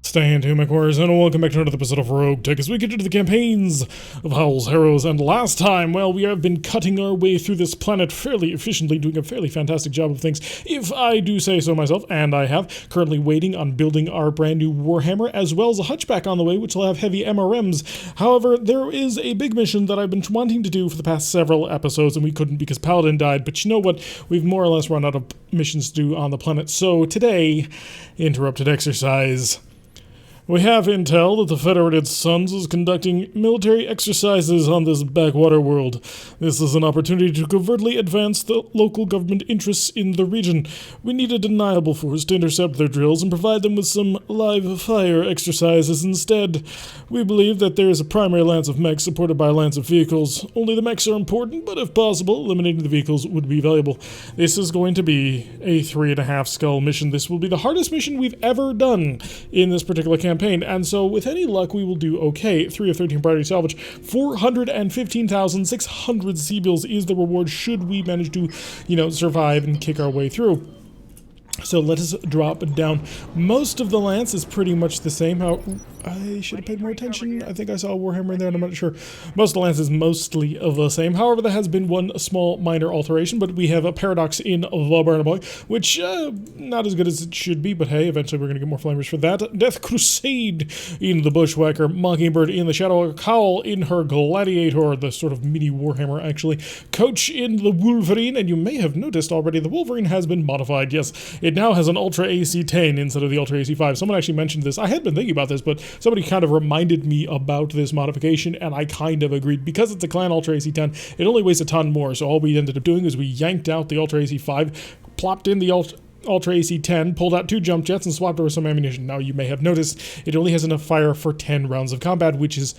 Stand to my quarters, and welcome back to another episode of RogueTech as we get into the campaigns of Howl's, Harrows, and last time, well, we have been cutting our way through this planet fairly efficiently, doing a fairly fantastic job of things, if I do say so myself, and I have, currently waiting on building our brand new Warhammer, as well as a Hunchback on the way, which will have heavy MRMs. However, there is a big mission that I've been wanting to do for the past several episodes, and we couldn't because Paladin died, but you know what, we've more or less run out of missions to do on the planet, so today, interrupted exercise. We have intel that the Federated Suns is conducting military exercises on this backwater world. This is an opportunity to covertly advance the local government interests in the region. We need a deniable force to intercept their drills and provide them with some live fire exercises instead. We believe that there is a primary lance of mechs supported by a lance of vehicles. Only the mechs are important, but if possible, eliminating the vehicles would be valuable. This is going to be a 3.5 skull mission. This will be the hardest mission we've ever done in this particular campaign. And so, with any luck, we will do okay. 3 of 13 priority salvage. 415,600 C-bills is the reward should we manage to, survive and kick our way through. So let us drop down. Most of the lance is pretty much the same. I should have paid more attention. I think I saw a Warhammer in there, and I'm not sure. Most of the lance is mostly the same. However, there has been one small minor alteration, but we have a paradox in the Barnaboy, which, not as good as it should be, but hey, eventually we're going to get more flamers for that. Death Crusade in the Bushwhacker, Mockingbird in the Shadow, Howl in her Gladiator, the sort of mini Warhammer, actually. Coach in the Wolverine, and you may have noticed already the Wolverine has been modified, yes. It now has an Ultra AC 10 instead of the Ultra AC 5. Someone actually mentioned this. I had been thinking about this, but somebody kind of reminded me about this modification, and I kind of agreed. Because it's a Clan Ultra AC 10, it only weighs a ton more, so all we ended up doing is we yanked out the Ultra AC 5, plopped in the Ultra AC 10, pulled out 2 jump jets, and swapped over some ammunition. Now, you may have noticed it only has enough fire for 10 rounds of combat, which is,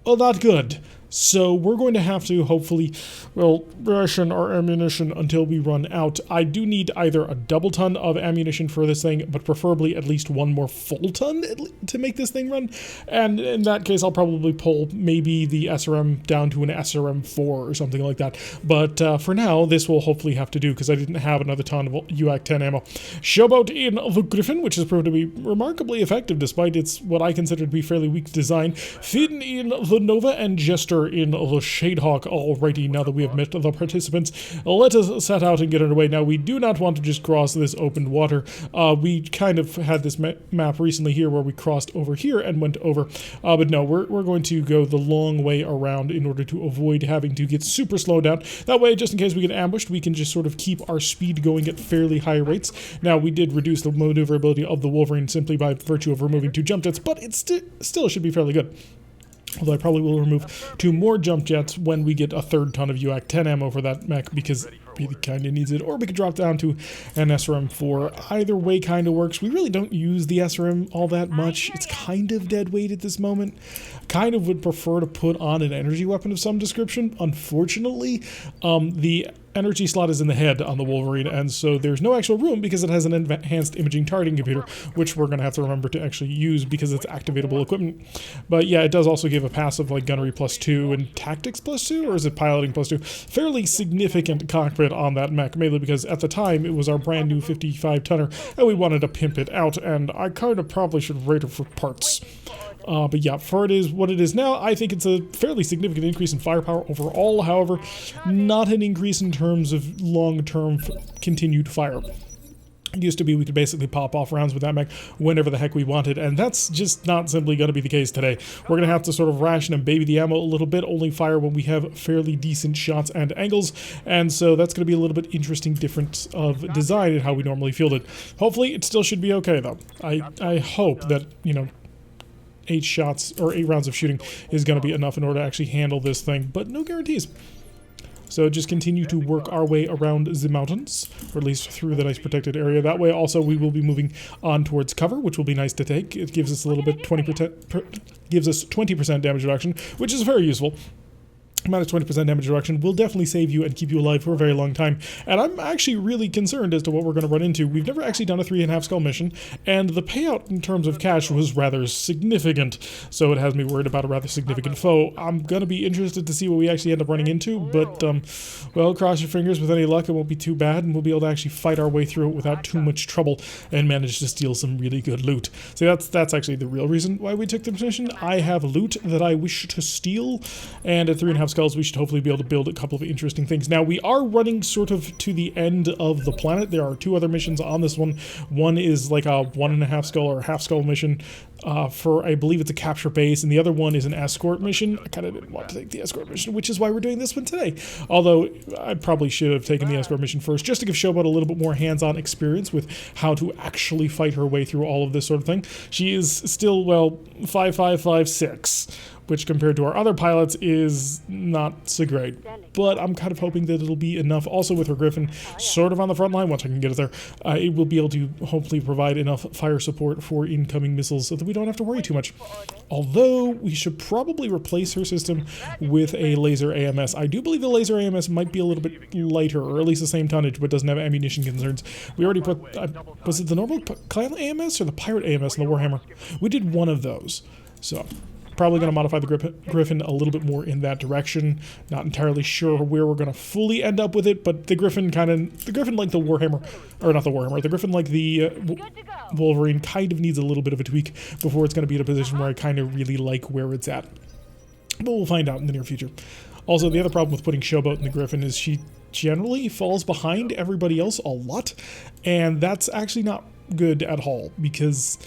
well, not good. So we're going to have to hopefully, ration our ammunition until we run out. I do need either a double ton of ammunition for this thing, but preferably at least one more full ton to make this thing run. And in that case, I'll probably pull maybe the SRM down to an SRM 4 or something like that. But for now, this will hopefully have to do because I didn't have another ton of UAC 10 ammo. Showboat in the Griffin, which has proved to be remarkably effective despite its what I consider to be fairly weak design. Finn in the Nova and Jester in the Shadehawk. Alrighty, now that we have met the participants, let us set out and get underway. Now, we do not want to just cross this open water. We kind of had this map recently here where we crossed over here and went over, but no, we're going to go the long way around in order to avoid having to get super slowed down. That way, just in case we get ambushed, we can just sort of keep our speed going at fairly high rates. Now, we did reduce the maneuverability of the Wolverine simply by virtue of removing 2 jump jets, but it still should be fairly good. Although I probably will remove 2 more jump jets when we get a 3rd ton of UAC 10 ammo for that mech because it really kind of needs it. Or we could drop down to an SRM 4. Either way kind of works. We really don't use the SRM all that much. It's kind of dead weight at this moment. Kind of would prefer to put on an energy weapon of some description. Unfortunately, the energy slot is in the head on the Wolverine, and so there's no actual room because it has an enhanced imaging targeting computer, which we're going to have to remember to actually use because it's activatable equipment. But yeah, it does also give a passive like gunnery +2 and tactics +2, or is it piloting +2? Fairly significant cockpit on that mech, mainly because at the time it was our brand new 55-tonner, and we wanted to pimp it out, and I kind of probably should rate it for parts. But yeah, for it is what it is now, I think it's a fairly significant increase in firepower overall. However, not an increase in terms of long-term continued fire. It used to be we could basically pop off rounds with that mech whenever the heck we wanted, and that's just not simply going to be the case today. We're going to have to sort of ration and baby the ammo a little bit, only fire when we have fairly decent shots and angles, and so that's going to be a little bit interesting difference of design and how we normally field it. Hopefully, it still should be okay, though. I hope that, 8 shots or 8 rounds of shooting is going to be enough in order to actually handle this thing, but no guarantees. So just continue to work our way around the mountains, or at least through the nice protected area. That way also we will be moving on towards cover, which will be nice to take. It gives us a little bit, gives us 20% damage reduction, which is very useful. minus 20% damage reduction will definitely save you and keep you alive for a very long time. And I'm actually really concerned as to what we're going to run into. We've never actually done a 3.5 skull mission, and the payout in terms of cash was rather significant, so it has me worried about a rather significant foe. I'm going to be interested to see what we actually end up running into, but, well, cross your fingers. With any luck, it won't be too bad, and we'll be able to actually fight our way through it without too much trouble and manage to steal some really good loot. So that's actually the real reason why we took the mission. I have loot that I wish to steal, and at 3.5 skulls, we should hopefully be able to build a couple of interesting things. Now, we are running sort of to the end of the planet. There are 2 other missions on this one. One is like a 1.5 skull or half skull mission for, I believe it's a capture base, and the other one is an escort mission. I kind of didn't want to take the escort mission, which is why we're doing this one today. Although, I probably should have taken the escort mission first, just to give Showboat a little bit more hands-on experience with how to actually fight her way through all of this sort of thing. She is still, well, 5.556. Which compared to our other pilots is not so great. But I'm kind of hoping that it'll be enough. Also with her Griffin sort of on the front line, once I can get it there, it will be able to hopefully provide enough fire support for incoming missiles so that we don't have to worry too much. Although, we should probably replace her system with a laser AMS. I do believe the laser AMS might be a little bit lighter, or at least the same tonnage, but doesn't have ammunition concerns. We already put, was it the normal clan AMS or the pirate AMS in the Warhammer? We did one of those, so probably going to modify the Griffin a little bit more in that direction. Not entirely sure where we're going to fully end up with it, but the Griffin like the Warhammer, or not the Warhammer, the Griffin like the Wolverine kind of needs a little bit of a tweak before it's going to be in a position where I kind of really like where it's at. But we'll find out in the near future. Also, the other problem with putting Showboat in the Griffin is she generally falls behind everybody else a lot, and that's actually not good at all, because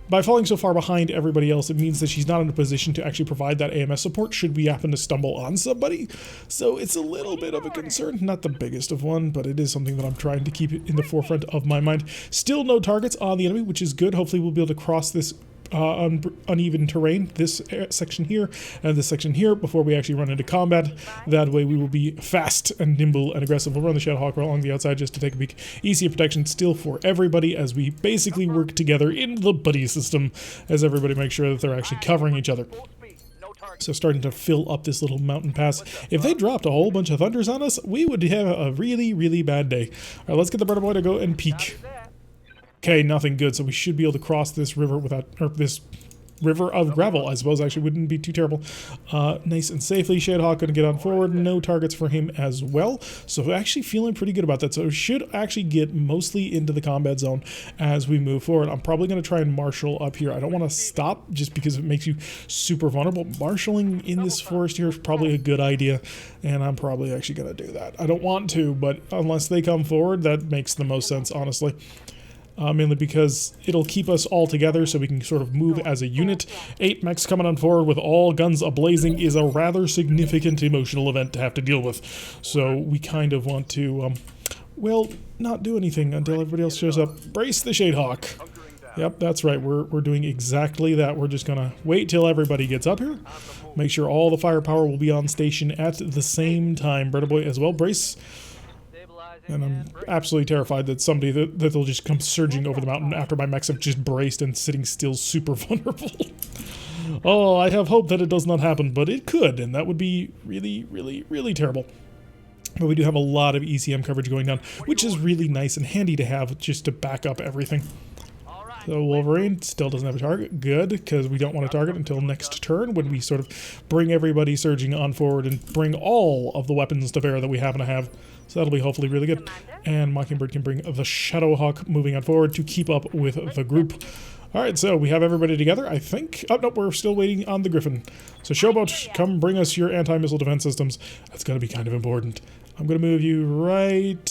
by falling so far behind everybody else, it means that she's not in a position to actually provide that AMS support should we happen to stumble on somebody. So it's a little bit of a concern. Not the biggest of one, but it is something that I'm trying to keep in the forefront of my mind. Still no targets on the enemy, which is good. Hopefully we'll be able to cross this uneven terrain, this section here and this section here, before we actually run into combat. That way we will be fast and nimble and aggressive. We'll run the Shadowhawk along the outside just to take a peek. Easy protection still for everybody as we basically work together in the buddy system as everybody makes sure that they're actually covering each other. So starting to fill up this little mountain pass. If they dropped a whole bunch of thunders on us, we would have a really, really bad day. All right, let's get the bird boy to go and peek. Okay, nothing good, so we should be able to cross this river without, or this river of gravel, I suppose, actually wouldn't be too terrible. Nice and safely. Shadowhawk going to get on forward. No targets for him as well. So actually feeling pretty good about that. So should actually get mostly into the combat zone as we move forward. I'm probably going to try and marshal up here. I don't want to stop just because it makes you super vulnerable. Marshaling in this forest here is probably a good idea, and I'm probably actually going to do that. I don't want to, but unless they come forward, that makes the most sense, honestly. Mainly because it'll keep us all together so we can sort of move as a unit. 8 mechs coming on forward with all guns a-blazing is a rather significant emotional event to have to deal with. So we kind of want to, well, not do anything until everybody else shows up. Brace the Shadehawk. Yep, that's right. We're doing exactly that. We're just going to wait till everybody gets up here. Make sure all the firepower will be on station at the same time. Bird Boy as well. Brace. And I'm absolutely terrified that somebody that they'll just come surging over the mountain after my mechs have just braced and sitting still super vulnerable. Oh, I have hope that it does not happen, but it could, and that would be really, really, really terrible. But we do have a lot of ECM coverage going down, which is really nice and handy to have just to back up everything. So Wolverine still doesn't have a target. Good, because we don't want a target until next turn when we sort of bring everybody surging on forward and bring all of the weapons to bear that we happen to have. So that'll be hopefully really good. And Mockingbird can bring the Shadowhawk moving on forward to keep up with the group. Alright, so we have everybody together, I think. Oh, no, we're still waiting on the Griffin. So Showboat, come bring us your anti-missile defense systems. That's going to be kind of important. I'm going to move you right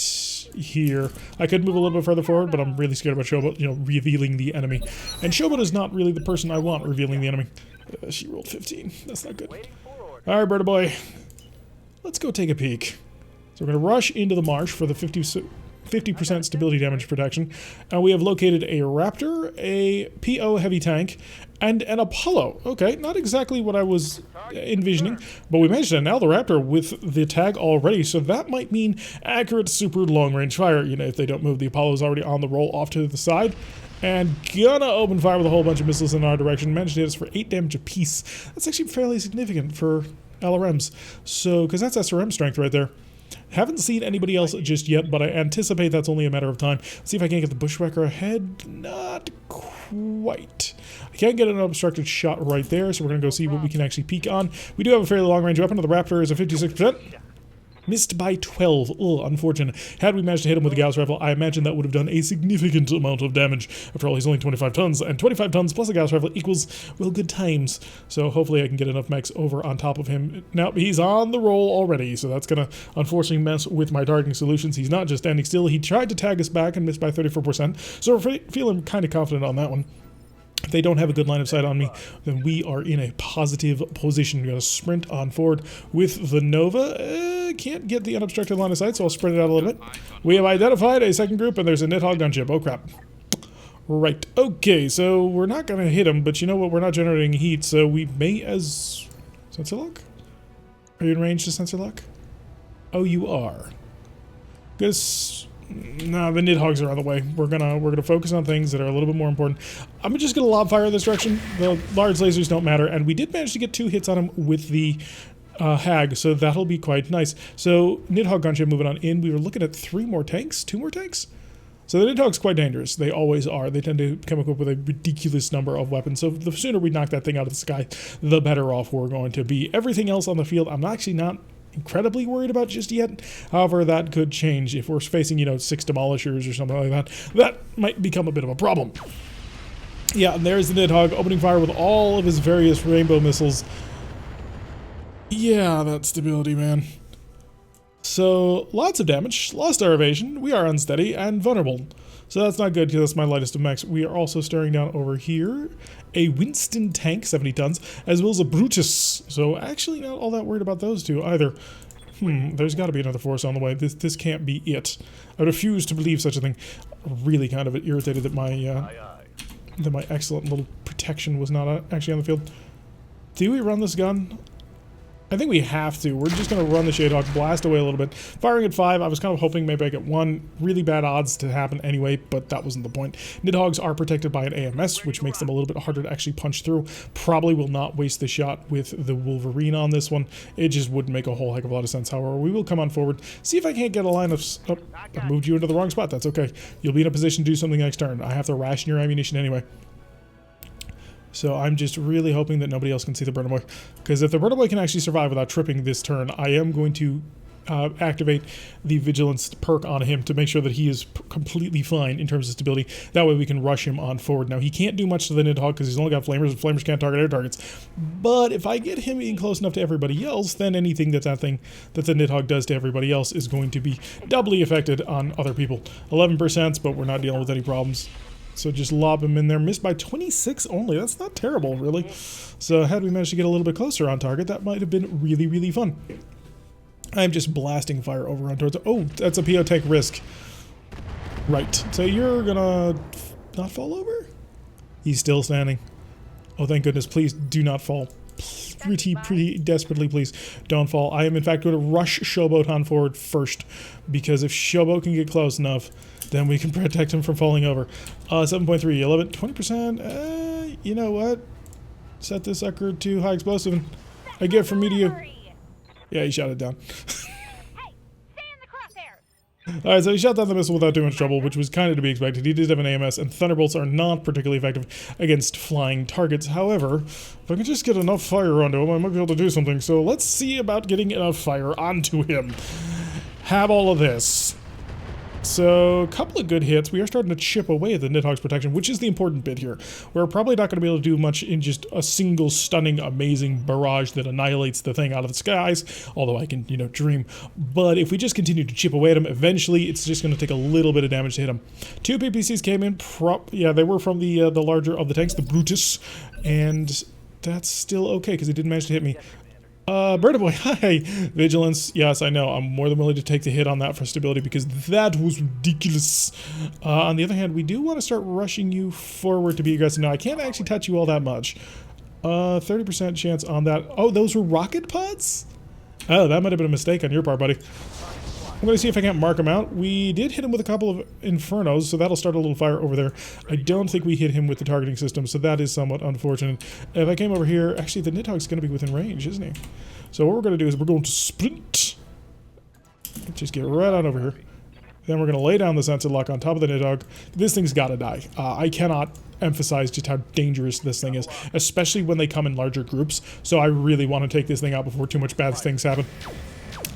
here. I could move a little bit further forward, but I'm really scared about Showboat, revealing the enemy. And Showboat is not really the person I want revealing the enemy. She rolled 15. That's not good. Alright, Bird Boy. Let's go take a peek. So we're going to rush into the marsh for the 50% stability damage protection. And we have located a Raptor, a PO heavy tank, and an Apollo. Okay, not exactly what I was envisioning, but we managed to nail the Raptor with the tag already, so that might mean accurate super long-range fire. If they don't move, the Apollo is already on the roll off to the side. And gonna open fire with a whole bunch of missiles in our direction. Managed to hit us for 8 damage apiece. That's actually fairly significant for LRMs. So, because that's SRM strength right there. Haven't seen anybody else just yet, but I anticipate that's only a matter of time. Let's see if I can get the bushwhacker ahead. Not quite. I can't get an obstructed shot right there, so we're going to go see what we can actually peek on. We do have a fairly long-range weapon. The Raptor is a 56%. Missed by 12. Ugh, unfortunate. Had we managed to hit him with a Gauss rifle, I imagine that would have done a significant amount of damage. After all, he's only 25 tons, and 25 tons plus a Gauss rifle equals, well, good times. So hopefully I can get enough mechs over on top of him. Now, he's on the roll already, so that's going to unfortunately mess with my targeting solutions. He's not just standing still. He tried to tag us back and missed by 34%, so we're feeling kind of confident on that one. If they don't have a good line of sight on me, then we are in a positive position. We're going to sprint on forward with the Nova. Can't get the unobstructed line of sight, so I'll spread it out a little bit. We have identified a second group, and there's a Nidhogg gunship. Oh, crap. Right. Okay, so we're not going to hit him, but you know what? We're not generating heat, so we may as... Sensor lock? Are you in range to sensor lock? Oh, you are. Because... Nah, the Nidhoggs are on the way. We're gonna focus on things that are a little bit more important. I'm just gonna lob fire in this direction. The large lasers don't matter, and we did manage to get 2 hits on him with the Hag, so that'll be quite nice. So Nidhogg gunship moving on in. We were looking at 3 more tanks, 2 more tanks. So the Nidhogg's quite dangerous. They always are. They tend to come up with a ridiculous number of weapons. So the sooner we knock that thing out of the sky, the better off we're going to be. Everything else on the field, I'm actually not incredibly worried about just yet. However, that could change if we're facing, you know, 6 demolishers or something like that. That might become a bit of a problem. Yeah, and there's the Nidhogg opening fire with all of his various rainbow missiles. Yeah, that stability, man. So, lots of damage, lost our evasion, we are unsteady and vulnerable. So that's not good because that's my lightest of mechs. We are also staring down over here a Winston tank, 70 tons, as well as a Brutus. So actually not all that worried about those two either. There's got to be another force on the way. This can't be it. I refuse to believe such a thing. Really kind of irritated that my excellent little protection was not actually on the field. Do we run this gun? I think we have to. We're just going to run the Shadehawk, blast away a little bit. Firing at 5, I was kind of hoping maybe I get 1. Really bad odds to happen anyway, but that wasn't the point. Nidhoggs are protected by an AMS, which makes them a little bit harder to actually punch through. Probably will not waste the shot with the Wolverine on this one. It just wouldn't make a whole heck of a lot of sense. However, we will come on forward. See if I can't get a line of... Oh, I moved you into the wrong spot. That's okay. You'll be in a position to do something next turn. I have to ration your ammunition anyway. So I'm just really hoping that nobody else can see the Burner Boy. Because if the Burner Boy can actually survive without tripping this turn, I am going to activate the Vigilance perk on him to make sure that he is completely fine in terms of stability. That way we can rush him on forward. Now, he can't do much to the Nidhogg because he's only got flamers, and flamers can't target air targets. But if I get him in close enough to everybody else, then anything that the Nidhogg does to everybody else is going to be doubly affected on other people. 11%, but we're not dealing with any problems. So just lob him in there. Missed by 26 only. That's not terrible, really. So had we managed to get a little bit closer on target, that might have been really, really fun. I'm just blasting fire over on towards... Oh, that's a PO tank risk. Right. So you're gonna not fall over? He's still standing. Oh, thank goodness. Please do not fall. Pretty desperately, please don't fall. I am, in fact, going to rush Showboat on forward first. Because if Showboat can get close enough... then we can protect him from falling over. 7.3, 11, 20%. You know what? Set this sucker to high explosive. And I get from me to you. Yeah, he shot it down. Alright, so he shot down the missile without too much trouble, which was kind of to be expected. He did have an AMS, and Thunderbolts are not particularly effective against flying targets. However, if I can just get enough fire onto him, I might be able to do something. So let's see about getting enough fire onto him. Have all of this. So, a couple of good hits. We are starting to chip away at the Nidhogg's protection, which is the important bit here. We're probably not going to be able to do much in just a single stunning, amazing barrage that annihilates the thing out of the skies, although I can, you know, dream. But if we just continue to chip away at him, eventually it's just going to take a little bit of damage to hit him. 2 PPCs came in. Yeah, they were from the larger of the tanks, the Brutus, and that's still okay because he didn't manage to hit me. Burner Boy, hi! Vigilance, yes, I know. I'm more than willing to take the hit on that for stability because that was ridiculous. On the other hand, we do want to start rushing you forward to be aggressive. Now, I can't actually touch you all that much. 30% chance on that. Oh, those were rocket pods? Oh, that might have been a mistake on your part, buddy. I'm going to see if I can't mark him out. We did hit him with a couple of infernos, so that'll start a little fire over there. I don't think we hit him with the targeting system, so that is somewhat unfortunate. If I came over here, actually the Nidhogg's going to be within range, isn't he? So what we're going to do is we're going to sprint. Just get right on over here. Then we're going to lay down the sensor lock on top of the Nidhogg. This thing's got to die. I cannot emphasize just how dangerous this thing is, especially when they come in larger groups. So I really want to take this thing out before too much bad things happen.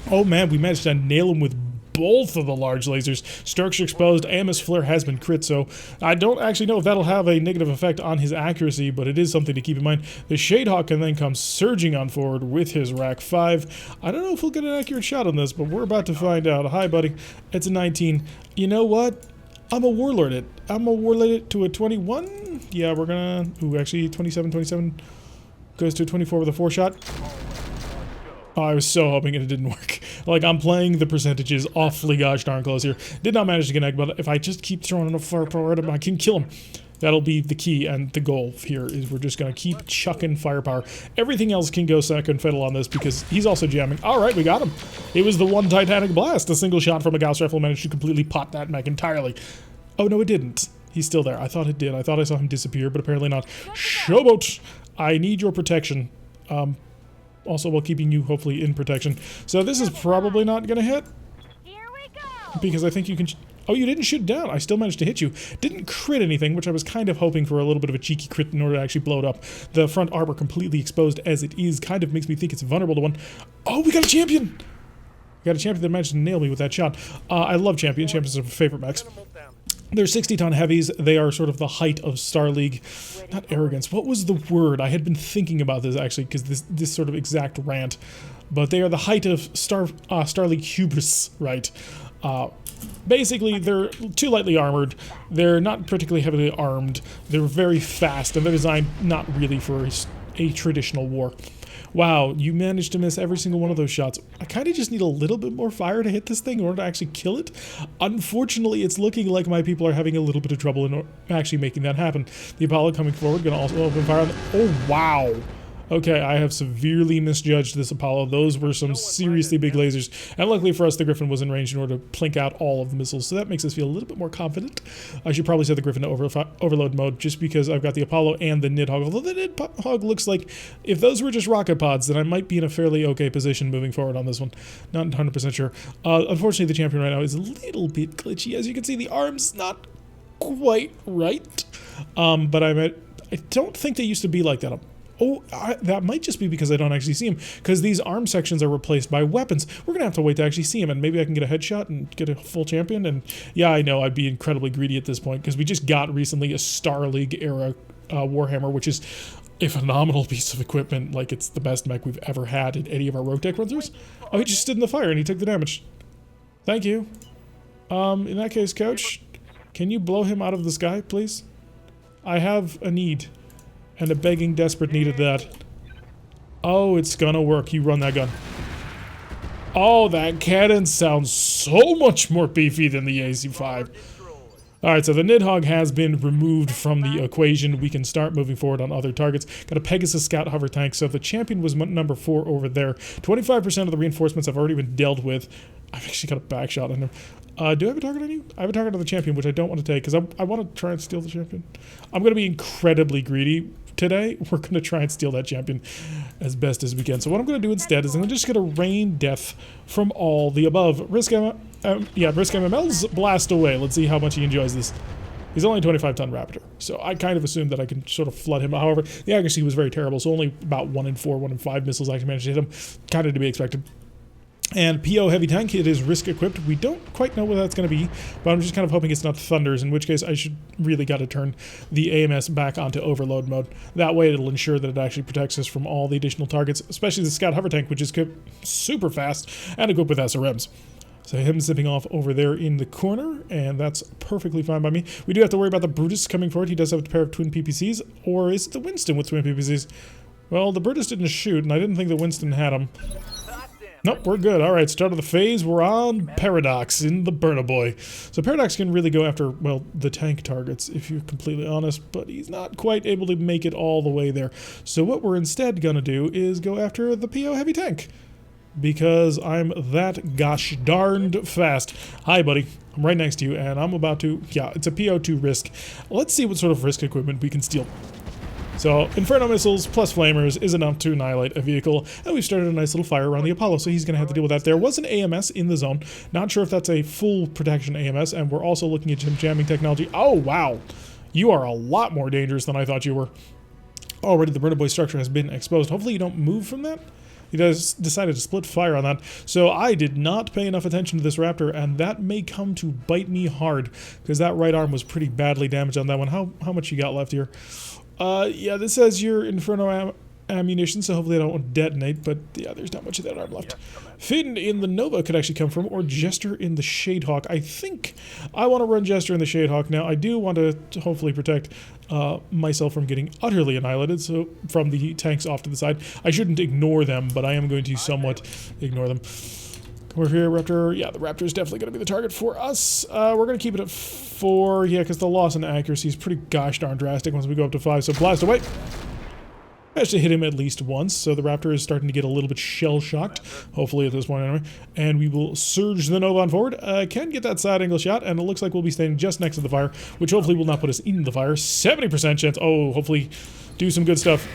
Oh man, we managed to nail him with both of the large lasers. Structure exposed, AMS flare has been crit, so I don't actually know if that'll have a negative effect on his accuracy, but it is something to keep in mind. The Shadehawk can then come surging on forward with his Rack 5. I don't know if we'll get an accurate shot on this, but we're about to find out. Hi, buddy. It's a 19. You know what? I'm a Warlord it. I'm a Warlord it to a 21. Yeah, we're gonna... Ooh, actually, 27, 27 goes to a 24 with a 4-shot. Oh, I was so hoping it didn't work. Like, I'm playing the percentages awfully gosh darn close here. Did not manage to connect, but if I just keep throwing enough firepower at him, I can kill him. That'll be the key, and the goal here is we're just going to keep chucking firepower. Everything else can go second fiddle on this because he's also jamming. All right, we got him. It was the one Titanic blast. A single shot from a Gauss rifle managed to completely pot that mech entirely. Oh, no, it didn't. He's still there. I thought it did. I thought I saw him disappear, but apparently not. Showboat, I need your protection. Also while keeping you hopefully in protection. So this is probably not going to hit. Here we go. Because I think you can... Oh, you didn't shoot down. I still managed to hit you. Didn't crit anything, which I was kind of hoping for a little bit of a cheeky crit in order to actually blow it up. The front armor completely exposed as it is kind of makes me think it's vulnerable to one. Oh, we got a champion! We got a champion that managed to nail me with that shot. I love champions. Champions are my favorite mechs. They're 60-ton heavies. They are sort of the height of Star League. Not arrogance. What was the word? I had been thinking about this, actually, because this sort of exact rant. But they are the height of Star League hubris, right? Basically, they're too lightly armored. They're not particularly heavily armed. They're very fast, and they're designed not really for a traditional war. Wow, you managed to miss every single one of those shots. I kind of just need a little bit more fire to hit this thing in order to actually kill it. Unfortunately, it's looking like my people are having a little bit of trouble in actually making that happen. The Apollo coming forward, going to also open fire on the... Oh, wow. Okay, I have severely misjudged this Apollo. Those were some seriously big lasers. And luckily for us, the Griffin was in range in order to plink out all of the missiles. So that makes us feel a little bit more confident. I should probably set the Griffin to overload mode just because I've got the Apollo and the Nidhogg. Although the Nidhogg looks like if those were just rocket pods, then I might be in a fairly okay position moving forward on this one. Not 100% sure. Unfortunately, the champion right now is a little bit glitchy. As you can see, the arm's not quite right. But I don't think they used to be like that. Oh, that might just be because I don't actually see him, because these arm sections are replaced by weapons. We're going to have to wait to actually see him, and maybe I can get a headshot and get a full champion. And yeah, I know I'd be incredibly greedy at this point, because we just got recently a Star League era Warhammer, which is a phenomenal piece of equipment. Like, it's the best mech we've ever had in any of our RogueTech run-throughs. Oh, he just stood in the fire, and he took the damage. Thank you. In that case, Coach, can you blow him out of the sky, please? I have a need. And a begging, desperate need of that. Oh, it's gonna work. You run that gun. Oh, that cannon sounds so much more beefy than the AC-5. Alright, so the Nidhogg has been removed from the equation. We can start moving forward on other targets. Got a Pegasus Scout Hover Tank, so the champion was number 4 over there. 25% of the reinforcements have already been dealt with. I've actually got a back shot on him. Do I have a target on you? I have a target on the champion, which I don't want to take, because I want to try and steal the champion. I'm going to be incredibly greedy today. We're going to try and steal that champion as best as we can. So what I'm going to do instead is I'm just going to rain death from all the above. Risk MML's blast away. Let's see how much he enjoys this. He's only a 25-ton Raptor, so I kind of assumed that I can sort of flood him. However, the accuracy was very terrible, so only about 1 in 4, 1 in 5 missiles actually managed to hit him. Kind of to be expected. And PO Heavy Tank, it is risk equipped. We don't quite know what that's going to be, but I'm just kind of hoping it's not Thunders, in which case I should really got to turn the AMS back onto overload mode. That way it'll ensure that it actually protects us from all the additional targets, especially the Scout Hover Tank, which is super fast and equipped with SRMs. So him zipping off over there in the corner, and that's perfectly fine by me. We do have to worry about the Brutus coming forward. He does have a pair of twin PPCs, or is it the Winston with twin PPCs? Well, the Brutus didn't shoot, and I didn't think the Winston had them. Nope, we're good. Alright, start of the phase. We're on Paradox in the Burna Boy. So Paradox can really go after, well, the tank targets, if you're completely honest, but he's not quite able to make it all the way there. So what we're instead gonna do is go after the PO Heavy Tank. because I'm that gosh darned fast. Hi, buddy. I'm right next to you, and I'm about to... Yeah, it's a PO2 risk. Let's see what sort of risk equipment we can steal. So, Inferno missiles plus flamers is enough to annihilate a vehicle, and we've started a nice little fire around the Apollo, so he's going to have to deal with that. There was an AMS in the zone. Not sure if that's a full protection AMS, and we're also looking at some jamming technology. Oh, wow. You are a lot more dangerous than I thought you were. Already the Brita Boy structure has been exposed. Hopefully you don't move from that. He decided to split fire on that. So I did not pay enough attention to this Raptor, and that may come to bite me hard, because that right arm was pretty badly damaged on that one. How much you got left here? Yeah, this says your Inferno ammunition, so hopefully I don't detonate, but yeah, there's not much of that arm left. Finn in the Nova could actually come from, or Jester in the Shadehawk. I think I want to run Jester in the Shadehawk now. I do want to hopefully protect myself from getting utterly annihilated, so from the tanks off to the side. I shouldn't ignore them, but I am going to somewhat ignore them. Come over here, Raptor. Yeah, the Raptor is definitely going to be the target for us. We're going to keep it at 4, yeah, because the loss in accuracy is pretty gosh darn drastic once we go up to 5, so blast away. Managed to hit him at least once, so the Raptor is starting to get a little bit shell-shocked, hopefully at this point anyway, and we will surge the Nova on forward. Can get that side angle shot, and it looks like we'll be staying just next to the fire, which hopefully will not put us in the fire. 70% chance. Oh, hopefully do some good stuff.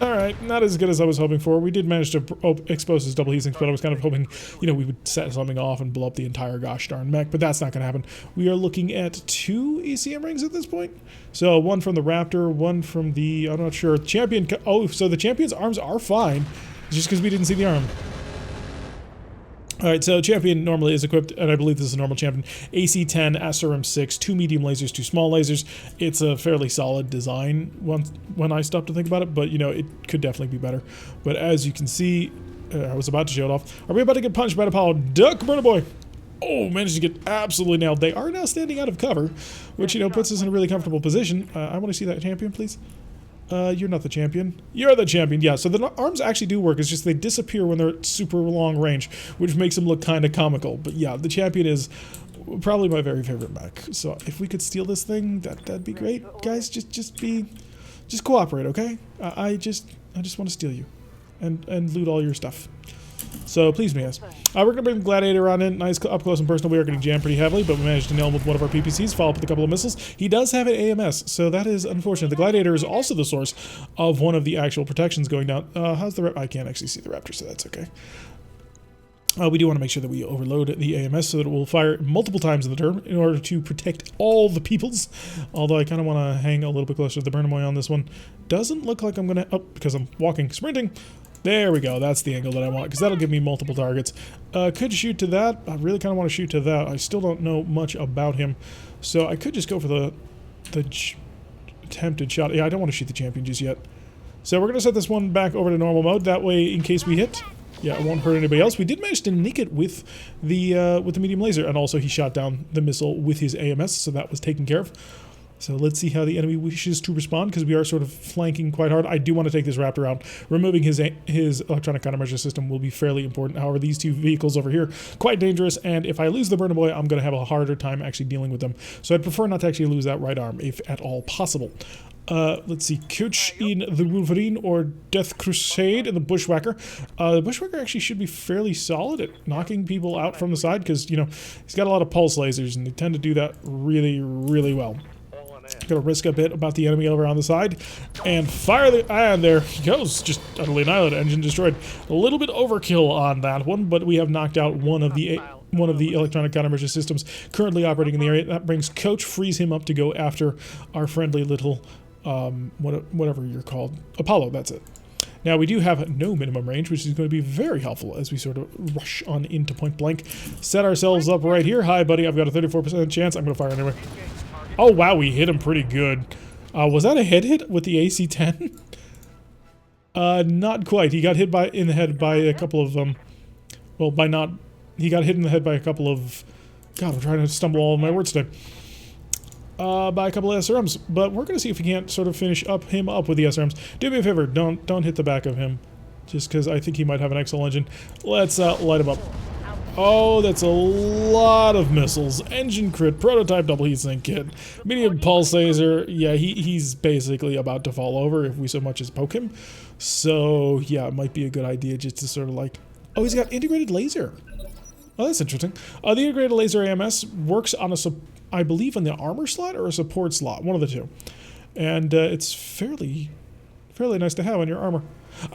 Alright, not as good as I was hoping for. We did manage to expose his double heat sinks, but I was kind of hoping, you know, we would set something off and blow up the entire gosh darn mech, but that's not going to happen. We are looking at 2 ECM rings at this point. So, one from the Raptor, one from the, I'm not sure, Champion. Oh, so the Champion's arms are fine, just because we didn't see the arm. Alright, so Champion normally is equipped, and I believe this is a normal Champion, AC-10, SRM-6, 2 medium lasers, 2 small lasers. It's a fairly solid design when I stop to think about it, but, you know, it could definitely be better. But as you can see, I was about to show it off. Are we about to get punched by the Apollo? Duck, Brita Boy! Oh, managed to get absolutely nailed. They are now standing out of cover, which, you know, puts us in a really comfortable position. I want to see that Champion, please. You're not the Champion. You're the Champion, yeah. So the arms actually do work. It's just they disappear when they're at super long range, which makes them look kind of comical. But yeah, the Champion is probably my very favorite mech. So if we could steal this thing, that'd be great. Guys, just cooperate, okay? I just want to steal you and loot all your stuff. So please me, yes. We're going to bring the Gladiator on in. Nice up close and personal. We are getting jammed pretty heavily, but we managed to nail him with one of our PPCs, follow up with a couple of missiles. He does have an AMS, so that is unfortunate. The Gladiator is also the source of one of the actual protections going down. How's the I can't actually see the Raptor, so that's okay. We do want to make sure that we overload the AMS so that it will fire multiple times in the turn in order to protect all the peoples. Although I kind of want to hang a little bit closer to the Bernamoy on this one. Doesn't look like I'm going to... Oh, because I'm sprinting. There we go. That's the angle that I want, because that'll give me multiple targets. Could shoot to that. I really kind of want to shoot to that. I still don't know much about him, so I could just go for the attempted shot. Yeah, I don't want to shoot the Champion just yet. So we're going to set this one back over to normal mode. That way, in case we hit, yeah, it won't hurt anybody else. We did manage to nick it with the medium laser, and also he shot down the missile with his AMS, so that was taken care of. So let's see how the enemy wishes to respond, because we are sort of flanking quite hard. I do want to take this Raptor out. Removing his electronic countermeasure system will be fairly important. However, these 2 vehicles over here, quite dangerous, and if I lose the Burner Boy, I'm going to have a harder time actually dealing with them. So I'd prefer not to actually lose that right arm, if at all possible. Let's see, Coach in the Wolverine or Death Crusade in the Bushwhacker. The Bushwhacker actually should be fairly solid at knocking people out from the side, because, you know, he's got a lot of pulse lasers, and they tend to do that really, really well. Gonna risk a bit about the enemy over on the side and fire the... And there he goes, just utterly annihilated, engine destroyed. A little bit overkill on that one, but we have knocked out one of the electronic countermeasure systems currently operating in the area. That brings Coach, frees him up to go after our friendly little, whatever you're called, Apollo, that's it. Now, we do have no minimum range, which is going to be very helpful as we sort of rush on into point blank. Set ourselves up right here. Hi, buddy, I've got a 34% chance. I'm going to fire anyway. Oh, wow, we hit him pretty good. Was that a head hit with the AC-10? Not quite. He got hit in the head by a couple of, he got hit in the head by a couple of, God, I'm trying to stumble all of my words today. By a couple of SRMs, but we're going to see if we can't sort of finish him up with the SRMs. Do me a favor, don't hit the back of him, just because I think he might have an XL engine. Let's light him up. Oh, that's a lot of missiles. Engine crit, prototype double heatsink kit, medium pulse laser. Yeah, he's basically about to fall over if we so much as poke him. So, yeah, it might be a good idea just to sort of, like, Oh, he's got integrated laser. Oh, that's interesting. The integrated laser AMS works on I believe on the armor slot or a support slot, one of the two. And it's fairly nice to have on your armor.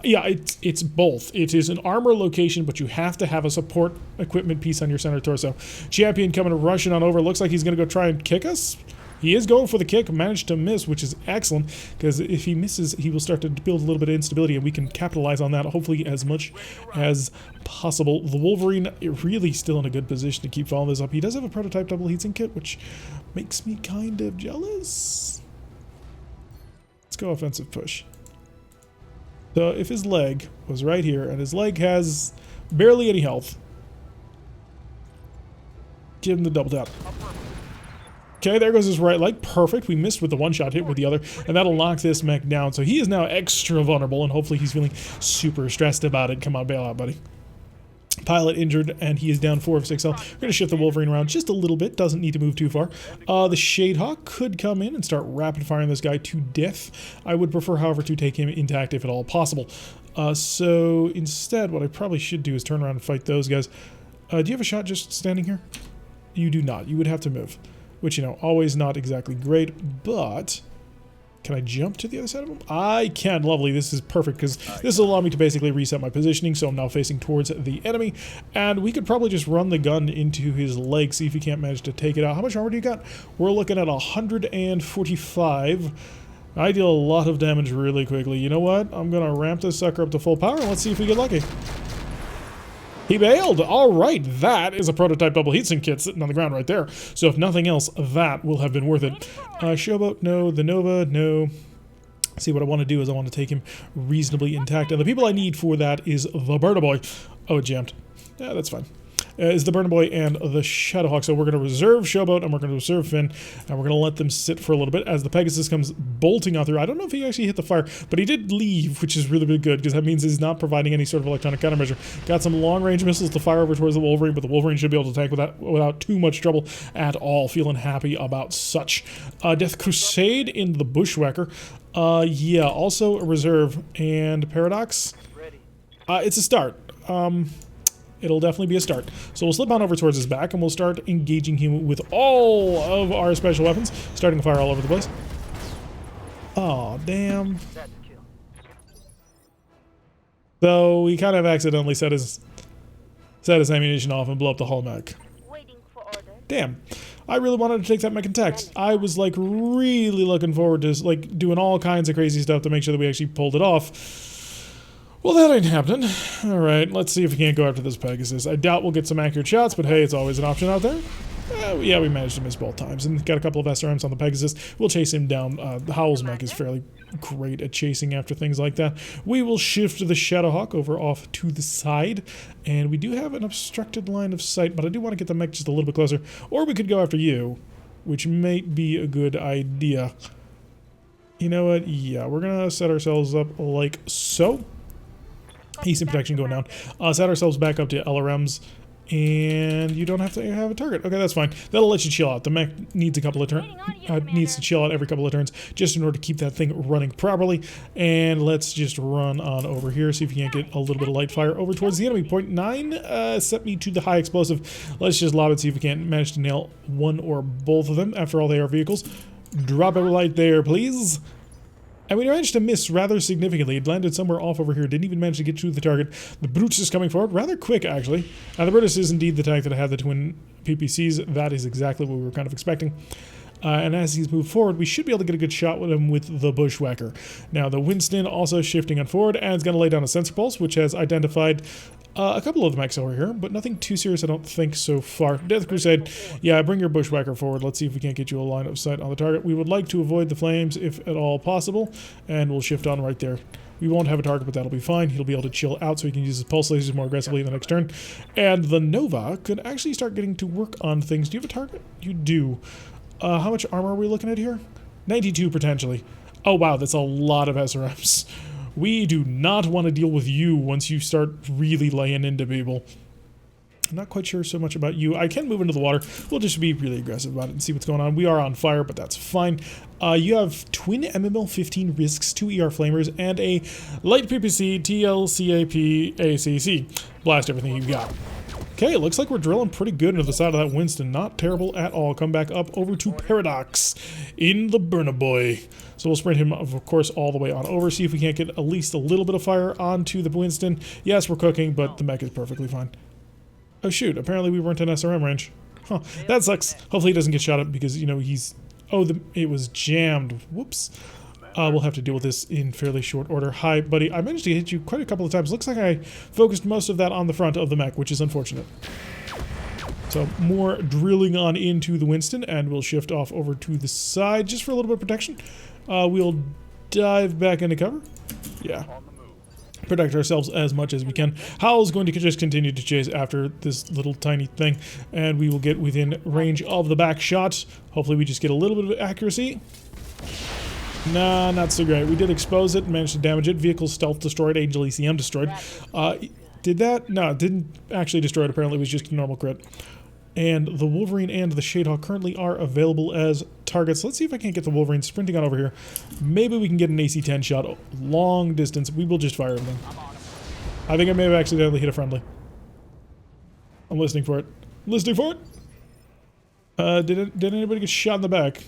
Yeah, it's both. It is an armor location, but you have to have a support equipment piece on your center torso. Champion coming rushing on over. Looks like he's going to go try and kick us. He is going for the kick, managed to miss, which is excellent, because if he misses, he will start to build a little bit of instability, and we can capitalize on that, hopefully, as much as possible. The Wolverine really still in a good position to keep following this up. He does have a prototype double heatsink kit, which makes me kind of jealous. Let's go offensive push. So if his leg was right here, and his leg has barely any health, give him the double tap. Okay, there goes his right leg. Perfect. We missed with the one-shot hit with the other, and that'll knock this mech down. So he is now extra vulnerable, and hopefully he's feeling super stressed about it. Come on, bail out, buddy. Pilot injured, and he is down 4 of 6 health. We're going to shift the Wolverine around just a little bit. Doesn't need to move too far. The Shadehawk could come in and start rapid-firing this guy to death. I would prefer, however, to take him intact if at all possible. So instead, what I probably should do is turn around and fight those guys. Do you have a shot just standing here? You do not. You would have to move. Which, you know, always not exactly great, but can I jump to the other side of him? I can. Lovely. This is perfect because this will allow me to basically reset my positioning, so I'm now facing towards the enemy, and we could probably just run the gun into his leg, see if he can't manage to take it out. How much armor do you got? We're looking at 145. I deal a lot of damage really quickly. You know what? I'm going to ramp this sucker up to full power, and let's see if we get lucky. He bailed. All right, that is a prototype double heatsink kit sitting on the ground right there. So if nothing else, that will have been worth it. Showboat, no. The Nova, no. See, what I want to do is I want to take him reasonably intact. And the people I need for that is the Burner Boy. Oh, it jammed. Yeah, that's fine. Is the Burner Boy and the Shadowhawk. So we're going to reserve Showboat and we're going to reserve Finn, and we're going to let them sit for a little bit as the Pegasus comes bolting out through. I don't know if he actually hit the fire, but he did leave, which is really, really good because that means he's not providing any sort of electronic countermeasure. Got some long-range missiles to fire over towards the Wolverine, but the Wolverine should be able to tank without too much trouble at all. Feeling happy about such. Death Crusade in the Bushwhacker. Yeah, also a reserve and Paradox. It's a start. It'll definitely be a start. So we'll slip on over towards his back, and we'll start engaging him with all of our special weapons, starting to fire all over the place. Oh, damn. So he kind of accidentally set his ammunition off and blew up the whole mech. Damn. I really wanted to take that mech intact. I was like really looking forward to like doing all kinds of crazy stuff to make sure that we actually pulled it off. Well, that ain't happening. Alright, let's see if we can't go after this Pegasus. I doubt we'll get some accurate shots, but hey, it's always an option out there. Yeah, we managed to miss both times, and got a couple of SRMs on the Pegasus. We'll chase him down. The Howl's mech is fairly great at chasing after things like that. We will shift the Shadowhawk over off to the side, and we do have an obstructed line of sight, but I do want to get the mech just a little bit closer, or we could go after you, which might be a good idea. You know what? Yeah, we're going to set ourselves up like so. Eastern protection going down. Set ourselves back up to LRMs, and you don't have to have a target. Okay, that's fine. That'll let you chill out. The mech needs a couple of turns. Needs to chill out every couple of turns just in order to keep that thing running properly. And let's just run on over here. See if we can't get a little bit of light fire over towards the enemy. Point 9 set me to the high explosive. Let's just lob it. See if we can't manage to nail one or both of them. After all, they are vehicles. Drop it right there, please. And we managed to miss rather significantly. It landed somewhere off over here. Didn't even manage to get to the target. The Brutus is coming forward rather quick, actually. The Brutus is indeed the tank that had the twin PPCs. That is exactly what we were kind of expecting. And as he's moved forward, we should be able to get a good shot with him with the Bushwhacker. Now, the Winston also shifting on forward, and is going to lay down a sensor pulse, which has identified a couple of the mechs over here, but nothing too serious, I don't think, so far. Death Crusade, yeah, bring your Bushwhacker forward. Let's see if we can't get you a line of sight on the target. We would like to avoid the flames, if at all possible, and we'll shift on right there. We won't have a target, but that'll be fine. He'll be able to chill out so he can use his pulse lasers more aggressively in the next turn. And the Nova could actually start getting to work on things. Do you have a target? You do. How much armor are we looking at here? 92 potentially. Oh wow, that's a lot of SRMs. We do not want to deal with you once you start really laying into people. I'm not quite sure so much about you. I can move into the water. We'll just be really aggressive about it and see what's going on. We are on fire, but that's fine. You have twin MML 15 risks, 2 ER flamers, and a light PPC TLCAP ACC. Blast everything you've got. Okay, it looks like we're drilling pretty good into the side of that Winston. Not terrible at all. Come back up over to Paradox in the Burnaboy. So we'll sprint him, of course, all the way on over. See if we can't get at least a little bit of fire onto the Winston. Yes, we're cooking, but the mech is perfectly fine. Oh shoot, apparently we weren't in SRM range. Huh, that sucks. Hopefully he doesn't get shot up because, you know, he's... Oh, it was jammed. Whoops. We'll have to deal with this in fairly short order. Hi, buddy. I managed to hit you quite a couple of times. Looks like I focused most of that on the front of the mech, which is unfortunate. So, more drilling on into the Winston, and we'll shift off over to the side just for a little bit of protection. We'll dive back into cover. Yeah. Protect ourselves as much as we can. Howl's going to just continue to chase after this little tiny thing, and we will get within range of the back shot. Hopefully we just get a little bit of accuracy. Nah, not so great. We did expose it and managed to damage it. Vehicle stealth destroyed, Angel ECM destroyed. Did that? No, it didn't actually destroy it. Apparently it was just a normal crit. And the Wolverine and the Shadehawk currently are available as targets. Let's see if I can't get the Wolverine sprinting on over here. Maybe we can get an AC-10 shot. Long distance. We will just fire everything. I think I may have accidentally hit a friendly. I'm listening for it. Listening for it? Did anybody get shot in the back?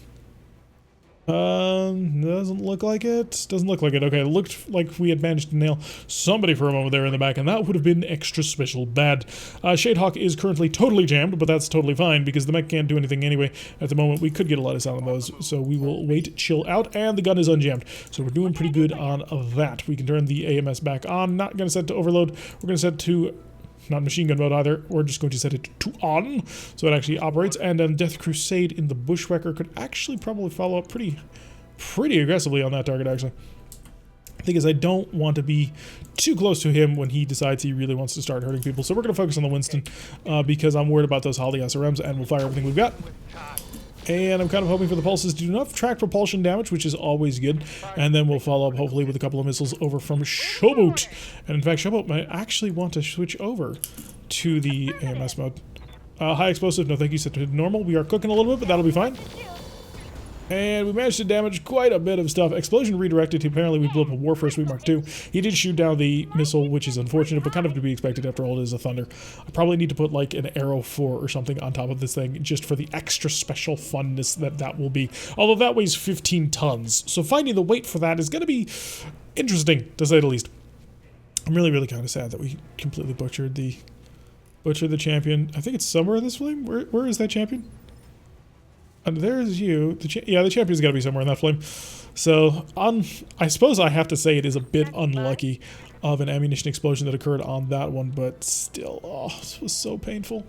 Doesn't look like it. Doesn't look like it. Okay, it looked like we had managed to nail somebody for a moment there in the back, and that would have been extra special bad. Shadehawk is currently totally jammed, but that's totally fine because the mech can't do anything anyway. At the moment, we could get a lot of sound on those, so we will wait, chill out, and the gun is unjammed. So we're doing pretty good on that. We can turn the AMS back on. Not going to set to overload. We're going to set to... not machine gun mode either. We're just going to set it to on, so it actually operates. And Death Crusade in the Bushwhacker could actually probably follow up pretty aggressively on that target, actually. The thing is, I don't want to be too close to him when he decides he really wants to start hurting people. So we're going to focus on the Winston because I'm worried about those Holly SRMs, and we'll fire everything we've got. And I'm kind of hoping for the pulses to do enough track propulsion damage, which is always good. And then we'll follow up, hopefully, with a couple of missiles over from Showboat. And in fact, Showboat might actually want to switch over to the AMS mode. High explosive, no thank you, set to normal. We are cooking a little bit, but that'll be fine. And we managed to damage quite a bit of stuff. Explosion redirected. Apparently, we blew up a Warfare Sweep Mark II. He did shoot down the missile, which is unfortunate, but kind of to be expected after all. It is a Thunder. I probably need to put like an Arrow 4 or something on top of this thing just for the extra special funness that will be. Although that weighs 15 tons. So finding the weight for that is going to be interesting, to say the least. I'm really kind of sad that we completely butchered the champion. I think it's somewhere in this flame. Where is that champion? And there's you. Yeah, the champion's got to be somewhere in that flame. So, I suppose I have to say it is a bit unlucky of an ammunition explosion that occurred on that one, but still, oh, this was so painful.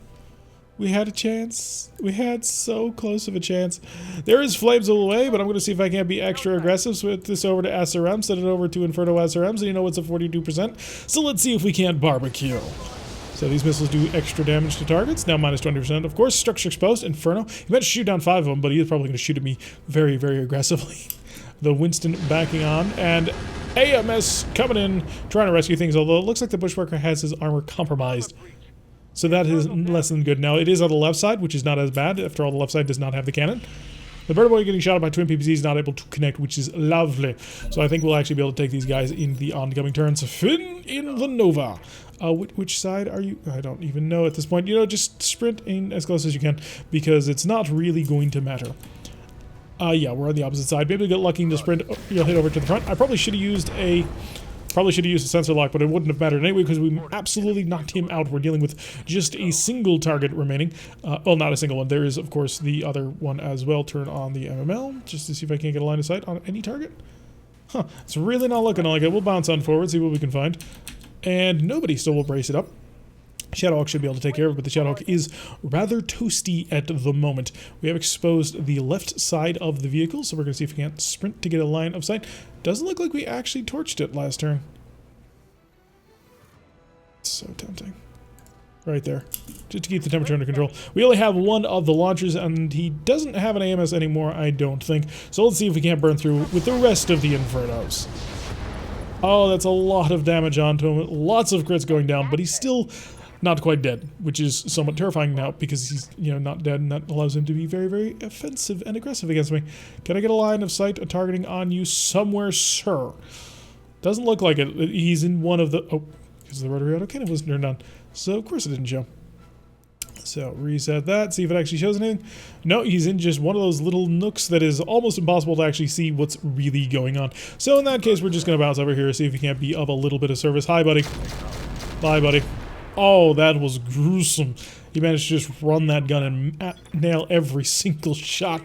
We had a chance. We had so close of a chance. There is flames all the way, but I'm going to see if I can't be extra aggressive. Switch this over to SRM, set it over to Inferno SRMs, and you know it's a 42%. So let's see if we can't barbecue. So these missiles do extra damage to targets. Now minus 20%. Of course, structure exposed. Inferno. He meant to shoot down 5 of them, but he is probably going to shoot at me very aggressively. The Winston backing on. And AMS coming in, trying to rescue things. Although it looks like the Bushwhacker has his armor compromised. So that is less than good. Now it is on the left side, which is not as bad. After all, the left side does not have the cannon. The Burnaboy getting shot at by twin PPCs, not able to connect, which is lovely. So I think we'll actually be able to take these guys in the oncoming turns. Finn in the Nova. Which side are you? I don't even know at this point. You know, just sprint in as close as you can because it's not really going to matter. Yeah, we're on the opposite side. Maybe we'll get lucky and just sprint. You'll hit over to the front. I probably should have used a sensor lock, but it wouldn't have mattered anyway because we absolutely knocked him out. We're dealing with just a single target remaining. Well, not a single one. There is, of course, the other one as well. Turn on the MML just to see if I can't get a line of sight on any target. Huh, it's really not looking like it. We'll bounce on forward, see what we can find. And nobody still will brace it up. Shadowhawk should be able to take care of it, but the Shadowhawk is rather toasty at the moment. We have exposed the left side of the vehicle, so we're going to see if we can't sprint to get a line of sight. Doesn't look like we actually torched it last turn. So tempting. Right there. Just to keep the temperature under control. We only have one of the launchers, and he doesn't have an AMS anymore, I don't think. So let's see if we can't burn through with the rest of the Infernos. Oh, that's a lot of damage onto him. Lots of crits going down, but he's still not quite dead, which is somewhat terrifying now because he's, not dead, and that allows him to be very, very offensive and aggressive against me. Can I get a line of sight, a targeting on you somewhere, sir? Doesn't look like it. He's in one of the... Oh, because the rotary autocannon was turned on. So, of course it didn't show. So, reset that, see if it actually shows anything. No, he's in just one of those little nooks that is almost impossible to actually see what's really going on. So, in that case, we're just going to bounce over here, see if he can't be of a little bit of service. Hi, buddy. Bye, buddy. Oh, that was gruesome. He managed to just run that gun and nail every single shot.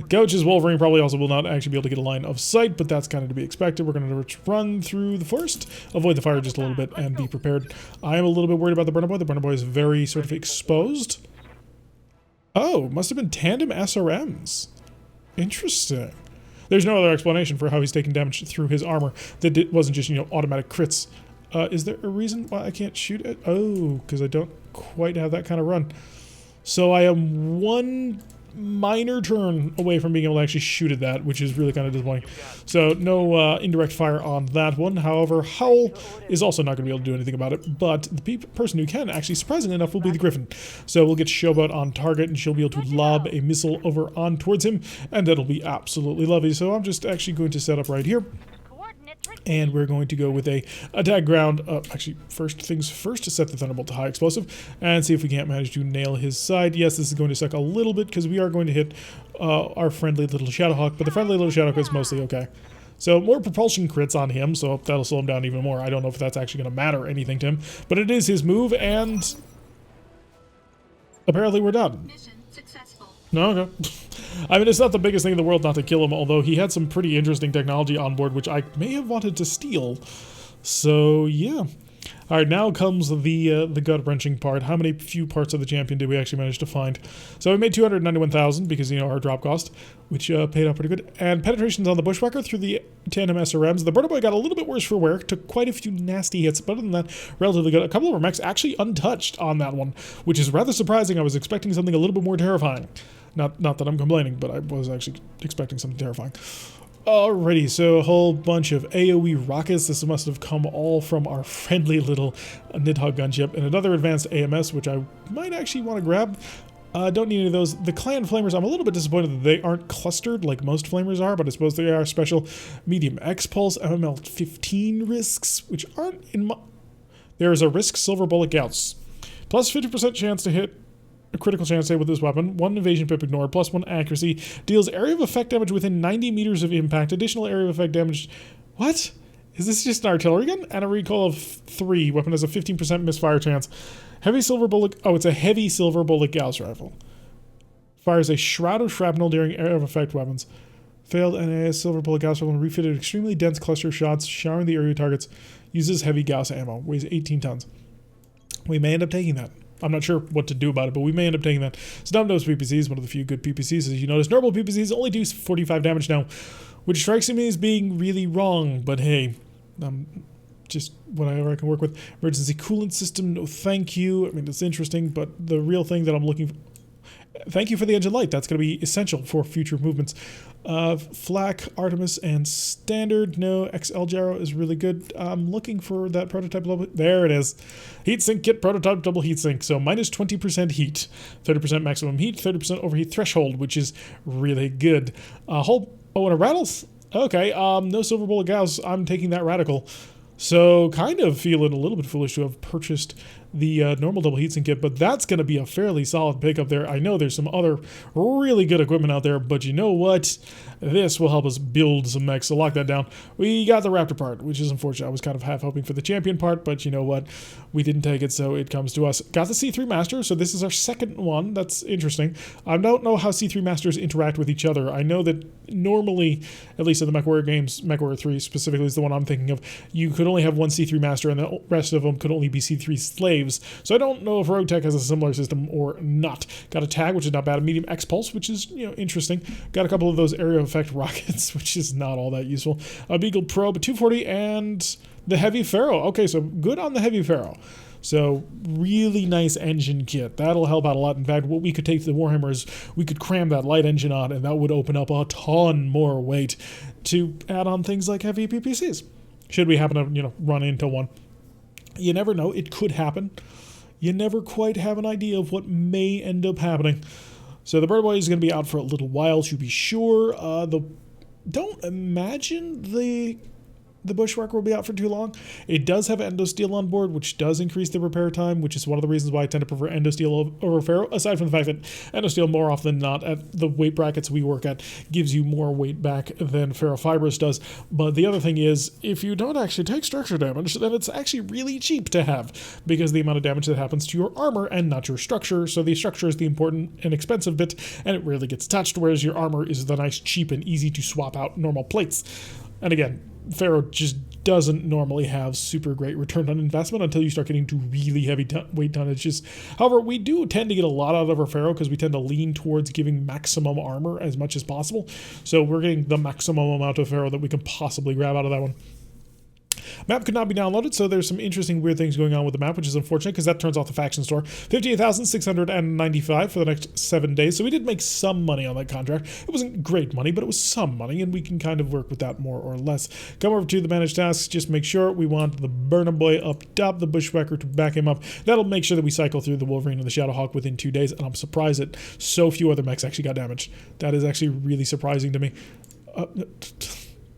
Coach's Wolverine probably also will not actually be able to get a line of sight, but that's kind of to be expected. We're going to run through the forest, avoid the fire just a little bit, and be prepared. I am a little bit worried about the burner boy. The burner boy is very sort of exposed. Oh, must have been tandem SRMs. Interesting. There's no other explanation for how he's taking damage through his armor that it wasn't just, automatic crits. Is there a reason why I can't shoot it? Oh, because I don't quite have that kind of run. So I am one minor turn away from being able to actually shoot at that, which is really kind of disappointing. So no indirect fire on that one. However, Howl is also not going to be able to do anything about it, but the person who can, actually, surprisingly enough, will be the Griffin. So we'll get Showboat on target, and she'll be able to lob a missile over on towards him, and that'll be absolutely lovely. So I'm just actually going to set up right here. And we're going to go with a attack ground. Actually, first things first, to set the Thunderbolt to high explosive and see if we can't manage to nail his side. Yes, this is going to suck a little bit because we are going to hit our friendly little Shadowhawk, but the friendly little Shadowhawk is mostly okay. So more propulsion crits on him, so that'll slow him down even more. I don't know if that's actually going to matter anything to him, but it is his move, and apparently we're done. Mission successful. No, okay. I mean, it's not the biggest thing in the world not to kill him, although he had some pretty interesting technology on board, which I may have wanted to steal. So, yeah. Alright, now comes the gut-wrenching part. How many few parts of the champion did we actually manage to find? So we made 291,000 because, our drop cost, which paid out pretty good. And penetrations on the Bushwhacker through the tandem SRMs. The Burner Boy got a little bit worse for wear, took quite a few nasty hits, but other than that, relatively good. A couple of our mechs actually untouched on that one, which is rather surprising. I was expecting something a little bit more terrifying. Not that I'm complaining, but I was actually expecting something terrifying. Alrighty, so a whole bunch of AoE rockets. This must have come all from our friendly little Nidhogg gunship. And another advanced AMS, which I might actually want to grab. Don't need any of those. The clan flamers, I'm a little bit disappointed that they aren't clustered like most flamers are, but I suppose they are special. Medium X-Pulse, MML 15 risks, which aren't in my... There is a risk Silver Bullet Gauss. Plus 50% chance to hit. A critical chance to hit with this weapon. 1 evasion pip ignored, plus 1 accuracy. Deals area of effect damage within 90 meters of impact. Additional area of effect damage. What? Is this just an artillery gun? And a recoil of 3. Weapon has a 15% misfire chance. Heavy silver bullet. Oh, it's a heavy silver bullet Gauss rifle. Fires a shroud of shrapnel during area of effect weapons. Failed NAS silver bullet Gauss rifle and refitted extremely dense cluster shots, showering the area targets. Uses heavy Gauss ammo. Weighs 18 tons. We may end up taking that. I'm not sure what to do about it, but we may end up taking that. So Dumb PPC is one of the few good PPCs. As you notice, normal PPCs only do 45 damage now, which strikes me as being really wrong, but hey, just whatever I can work with. Emergency coolant system, no thank you. I mean, it's interesting, but the real thing that I'm looking for... Thank you for the engine light. That's going to be essential for future movements. Flak, Artemis, and Standard. No, XL Gyro is really good. I'm looking for that prototype double. There it is. Heatsink kit, prototype double heatsink. So minus 20% heat, 30% maximum heat, 30% overheat threshold, which is really good. And a rattles? Okay, no silver bullet Gauss. I'm taking that radical. So kind of feeling a little bit foolish to have purchased the normal double heatsink kit, but that's going to be a fairly solid pickup there. I know there's some other really good equipment out there, but you know what? This will help us build some mechs, so lock that down. We got the Raptor part, which is unfortunate. I was kind of half hoping for the Champion part, but you know what? We didn't take it, so it comes to us. Got the C3 Master, so this is our second one. That's interesting. I don't know how C3 Masters interact with each other. I know that normally, at least in the MechWarrior games, MechWarrior 3 specifically is the one I'm thinking of, you could only have one C3 Master and the rest of them could only be C3 slaves. So I don't know if RogueTech has a similar system or not. Got a tag, which is not bad. A medium X-Pulse, which is, interesting. Got a couple of those area effect rockets, which is not all that useful. A Beagle Probe, 240, and the Heavy Pharaoh. Okay, so good on the Heavy Pharaoh. So really nice engine kit. That'll help out a lot. In fact, what we could take to the Warhammer is we could cram that light engine on, and that would open up a ton more weight to add on things like heavy PPCs. Should we happen to, run into one. You never know. It could happen. you never quite have an idea of what may end up happening. So the bird boy is going to be out for a little while, to be sure. Don't imagine the bushwhacker will be out for too long. It does have endosteel on board, which does increase the repair time, which is one of the reasons why I tend to prefer endosteel over ferro, aside from the fact that endosteel more often than not at the weight brackets we work at gives you more weight back than ferrofibrous does. But the other thing is, if you don't actually take structure damage, then it's actually really cheap to have because the amount of damage that happens to your armor and not your structure. So the structure is the important and expensive bit, and it rarely gets touched, whereas your armor is the nice, cheap, and easy to swap out normal plates. And again, ferro just doesn't normally have super great return on investment until you start getting to really heavy weight tonnages. However, we do tend to get a lot out of our ferro because we tend to lean towards giving maximum armor as much as possible. So we're getting the maximum amount of ferro that we can possibly grab out of that one. Map could not be downloaded, so there's some interesting weird things going on with the map, which is unfortunate because that turns off the faction store. 58,695 for the next 7 days, so we did make some money on that contract. It wasn't great money, but it was some money, and we can kind of work with that more or less. Come over to the managed tasks, just make sure we want the Burnham Boy up top, the Bushwhacker to back him up. That'll make sure that we cycle through the Wolverine and the Shadowhawk within 2 days, and I'm surprised that so few other mechs actually got damaged. That is actually really surprising to me.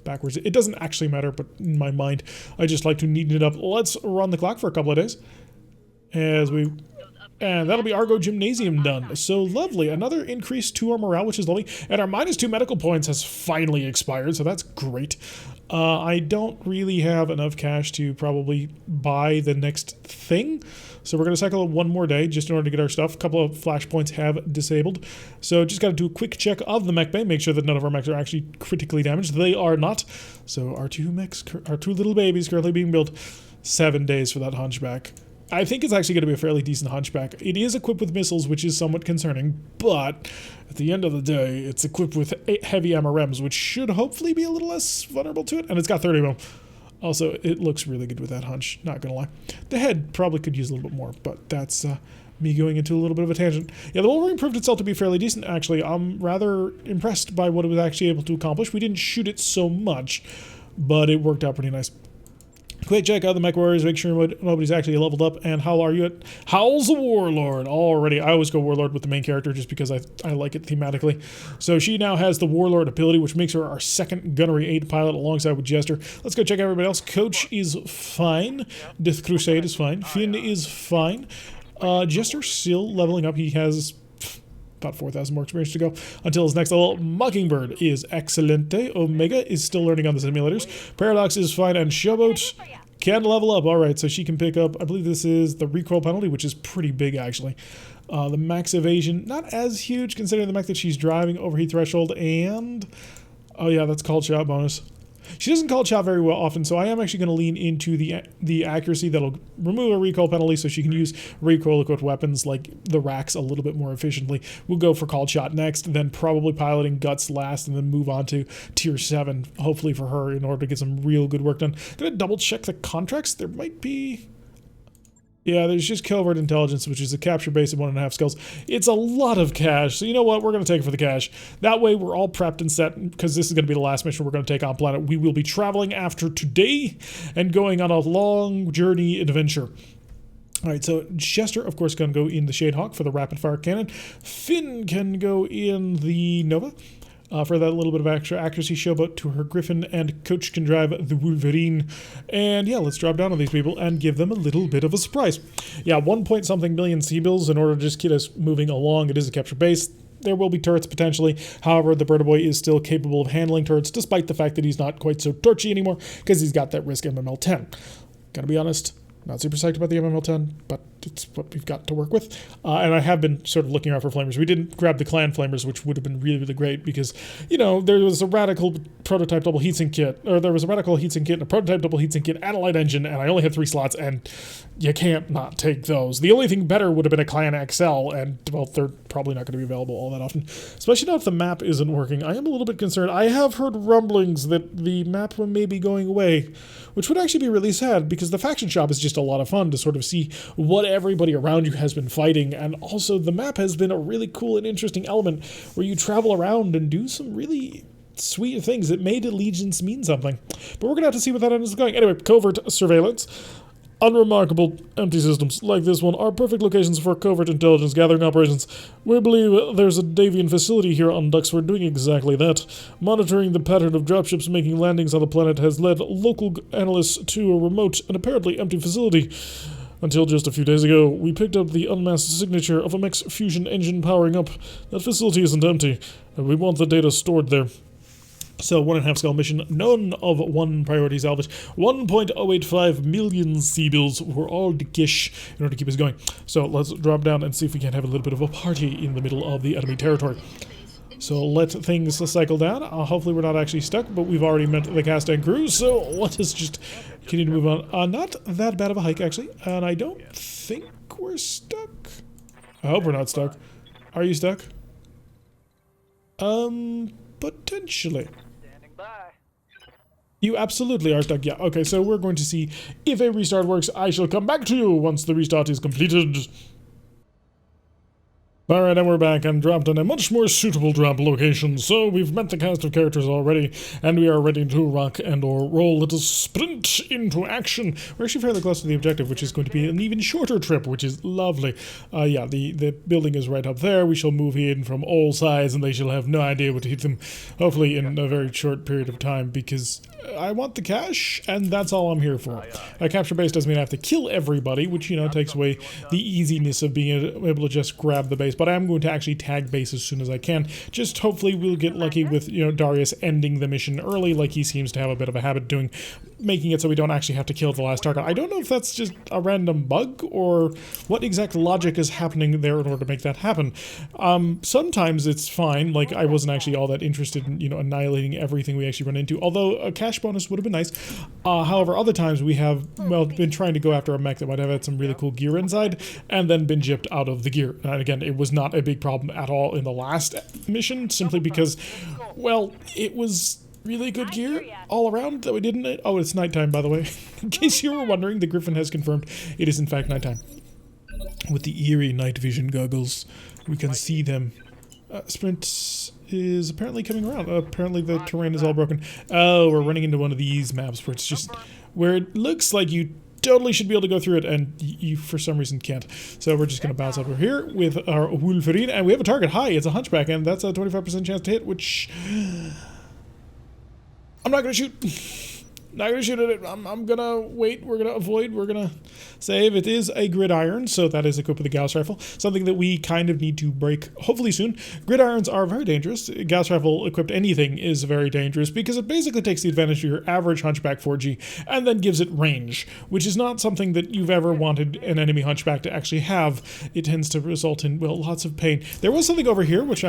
Backwards. It doesn't actually matter, but in my mind, I just like to neaten it up. Let's run the clock for a couple of days. And that'll be Argo Gymnasium done. So lovely. Another increase to our morale, which is lovely. And our -2 medical points has finally expired, so that's great. I don't really have enough cash to probably buy the next thing. So we're going to cycle it one more day just in order to get our stuff. A couple of flashpoints have disabled. So just got to do a quick check of the mech bay, make sure that none of our mechs are actually critically damaged. They are not. So our two little babies currently being built. 7 days for that hunchback. I think it's actually going to be a fairly decent hunchback. It is equipped with missiles, which is somewhat concerning, but at the end of the day, it's equipped with heavy MRMs, which should hopefully be a little less vulnerable to it, and it's got 30 mil. Also, it looks really good with that hunch, not gonna lie. The head probably could use a little bit more, but that's me going into a little bit of a tangent. Yeah, the Wolverine proved itself to be fairly decent, actually. I'm rather impressed by what it was actually able to accomplish. We didn't shoot it so much, but it worked out pretty nice. Quick check out the Mech Warriors, make sure nobody's actually leveled up. And how are you at? Howl's the Warlord already. I always go Warlord with the main character just because I like it thematically. So she now has the Warlord ability, which makes her our second Gunnery 8 pilot alongside with Jester. Let's go check everybody else. Coach is fine. Death Crusade is fine. Finn is fine. Jester still leveling up. He has about 4,000 more experience to go until his next level. Mockingbird is excelente. Omega is still learning on the simulators. Paradox is fine, and Showboat can level up. All right, so she can pick up, I believe this is the recoil penalty, which is pretty big, actually. The max evasion, not as huge considering the mech that she's driving, overheat threshold, and oh yeah, that's called shot bonus. She doesn't call shot very well often, so I am actually going to lean into the accuracy that'll remove a recoil penalty so she can use recoil-equipped weapons like the racks a little bit more efficiently. We'll go for called shot next, then probably piloting guts last, and then move on to tier 7, hopefully for her, in order to get some real good work done. Gonna double-check the contracts. There might be... Yeah, there's just covert intelligence, which is a capture base of 1.5 skills. It's a lot of cash, so you know what? We're going to take it for the cash. That way, we're all prepped and set, because this is going to be the last mission we're going to take on planet. We will be traveling after today and going on a long journey adventure. All right, so Chester, of course, going to go in the Shadehawk for the rapid-fire cannon. Finn can go in the Nova. For that little bit of extra accuracy, Showboat to her Griffin, and Coach can drive the Wolverine. And yeah, let's drop down on these people and give them a little bit of a surprise. Yeah, 1 point something million C-bills in order to just keep us moving along. It is a capture base. There will be turrets potentially. However, the Bird Boy is still capable of handling turrets, despite the fact that he's not quite so torchy anymore, because he's got that risk MML-10. Gotta be honest, not super psyched about the MML-10, but it's what we've got to work with. And I have been sort of looking around for flamers. We didn't grab the clan flamers, which would have been really, really great because, you know, there was a radical prototype double heatsink kit, or there was a radical heatsink kit and a prototype double heatsink kit and a light engine, and I only had 3 slots, and you can't not take those. The only thing better would have been a clan XL, and, well, they're probably not going to be available all that often, especially now if the map isn't working. I am a little bit concerned. I have heard rumblings that the map may be going away, which would actually be really sad because the faction shop is just a lot of fun to sort of see what everybody around you has been fighting, and also the map has been a really cool and interesting element where you travel around and do some really sweet things that made allegiance mean something. But we're gonna have to see what that ends up going. Anyway, covert surveillance. Unremarkable empty systems like this one are perfect locations for covert intelligence gathering operations. We believe there's a Davian facility here on Duxford doing exactly that. Monitoring the pattern of dropships making landings on the planet has led local analysts to a remote and apparently empty facility. Until just a few days ago, we picked up the unmasked signature of a mech's fusion engine powering up. That facility isn't empty, and we want the data stored there. So, 1.5 scale mission, none of 1 priority salvage, 1.085 million C-bills were all the gish in order to keep us going. So, let's drop down and see if we can have a little bit of a party in the middle of the enemy territory. So, let things cycle down. Hopefully we're not actually stuck, but we've already met the cast and crew, so let us just continue to move on. Not that bad of a hike, actually, and I don't think we're stuck. I hope we're not stuck. Are you stuck? Potentially. You absolutely are stuck, yeah. Okay, so we're going to see if a restart works. I shall come back to you once the restart is completed. Alright, and we're back and dropped in a much more suitable drop location. So we've met the cast of characters already, and we are ready to rock and or roll. Let us sprint into action. We're actually fairly close to the objective, which is going to be an even shorter trip, which is lovely. Yeah, the building is right up there. We shall move in from all sides, and they shall have no idea what to hit them, hopefully in a very short period of time, because I want the cash, and that's all I'm here for. Capture base doesn't mean I have to kill everybody, which, you know, takes away the easiness of being able to just grab the base. But I am going to actually tag base as soon as I can. Just hopefully we'll get lucky with, you know, Darius ending the mission early, like he seems to have a bit of a habit doing, making it so we don't actually have to kill the last target. I don't know if that's just a random bug or what exact logic is happening there in order to make that happen. Sometimes it's fine, like I wasn't actually all that interested in, you know, annihilating everything we actually run into, although a cash bonus would have been nice. However, other times we have, well, been trying to go after a mech that might have had some really cool gear inside and then been gypped out of the gear. And again, it was not a big problem at all in the last mission, simply because, well, it was really good gear all around that we didn't. Oh, it's nighttime, by the way. In case you were wondering, the Griffin has confirmed it is in fact nighttime. With the eerie night vision goggles, we can see them. Sprint is apparently coming around. Apparently the terrain is all broken. Oh, we're running into one of these maps where it's just, where it looks like you totally should be able to go through it, and you for some reason can't. So we're just going to bounce over here with our Wolverine, and we have a target. Hi, it's a Hunchback, and that's a 25% chance to hit, which I'm not going to shoot. Not going to shoot at it. I'm going to wait. We're going to avoid. We're going to save. It is a gridiron, so that is equipped with a Gauss rifle. Something that we kind of need to break, hopefully soon. Gridirons are very dangerous. Gauss rifle equipped anything is very dangerous because it basically takes the advantage of your average Hunchback 4G and then gives it range, which is not something that you've ever wanted an enemy Hunchback to actually have. It tends to result in, well, lots of pain. There was something over here, which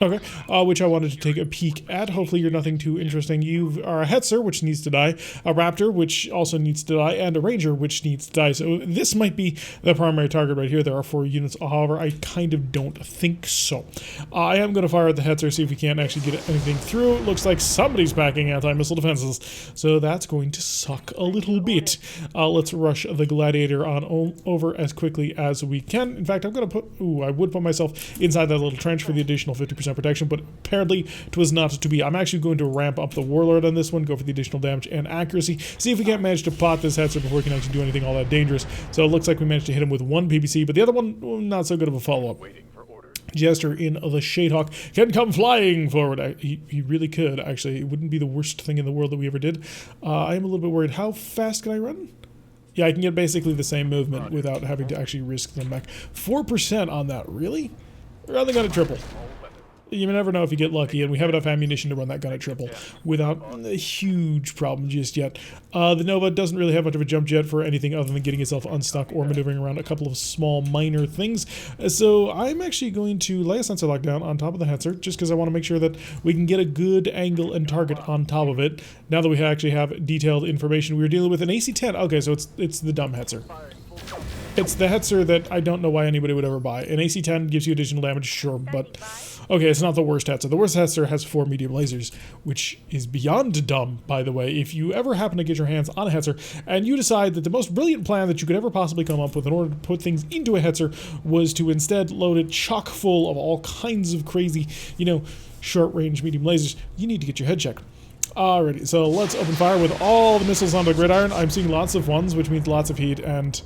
which I wanted to take a peek at. Hopefully you're nothing too interesting. You are a Hetzer, which needs to die, a Raptor, which also needs to die, and a Ranger, which needs to die. So this might be the primary target right here. There are 4 units, however, I kind of don't think so. I am going to fire at the Hetzer, see if we can't actually get anything through. It looks like somebody's packing anti-missile defenses, so that's going to suck a little bit. Let's rush the Gladiator on over as quickly as we can. In fact, I'm going to put, I would put myself inside that little trench for the additional 50% protection, but apparently it was not to be. I'm actually going to ramp up the Warlord on this one, go for the additional damage and accuracy, see if we can't manage to pot this Hetzer before we can actually do anything all that dangerous. So it looks like we managed to hit him with 1 PPC, but the other one, well, not so good of a follow-up. Jester in the Shadehawk can come flying forward. He really could, actually. It wouldn't be the worst thing in the world that we ever did. I am a little bit worried. How fast can I run? Yeah, I can get basically the same movement without having to actually risk them back. 4% on that, really? We're only going to triple. You never know if you get lucky, and we have enough ammunition to run that gun at triple without a huge problem just yet. The Nova doesn't really have much of a jump jet for anything other than getting itself unstuck or maneuvering around a couple of small minor things. So I'm actually going to lay a sensor lock down on top of the Hetzer just because I want to make sure that we can get a good angle and target on top of it. Now that we actually have detailed information, we're dealing with an AC-10. Okay, so it's the dumb Hetzer. It's the Hetzer that I don't know why anybody would ever buy. An AC-10 gives you additional damage, sure, but okay, it's not the worst Hetzer. The worst Hetzer has 4 medium lasers, which is beyond dumb, by the way. If you ever happen to get your hands on a Hetzer and you decide that the most brilliant plan that you could ever possibly come up with in order to put things into a Hetzer was to instead load it chock full of all kinds of crazy, you know, short-range medium lasers, you need to get your head checked. Alrighty, so let's open fire with all the missiles on the gridiron. I'm seeing lots of ones, which means lots of heat, and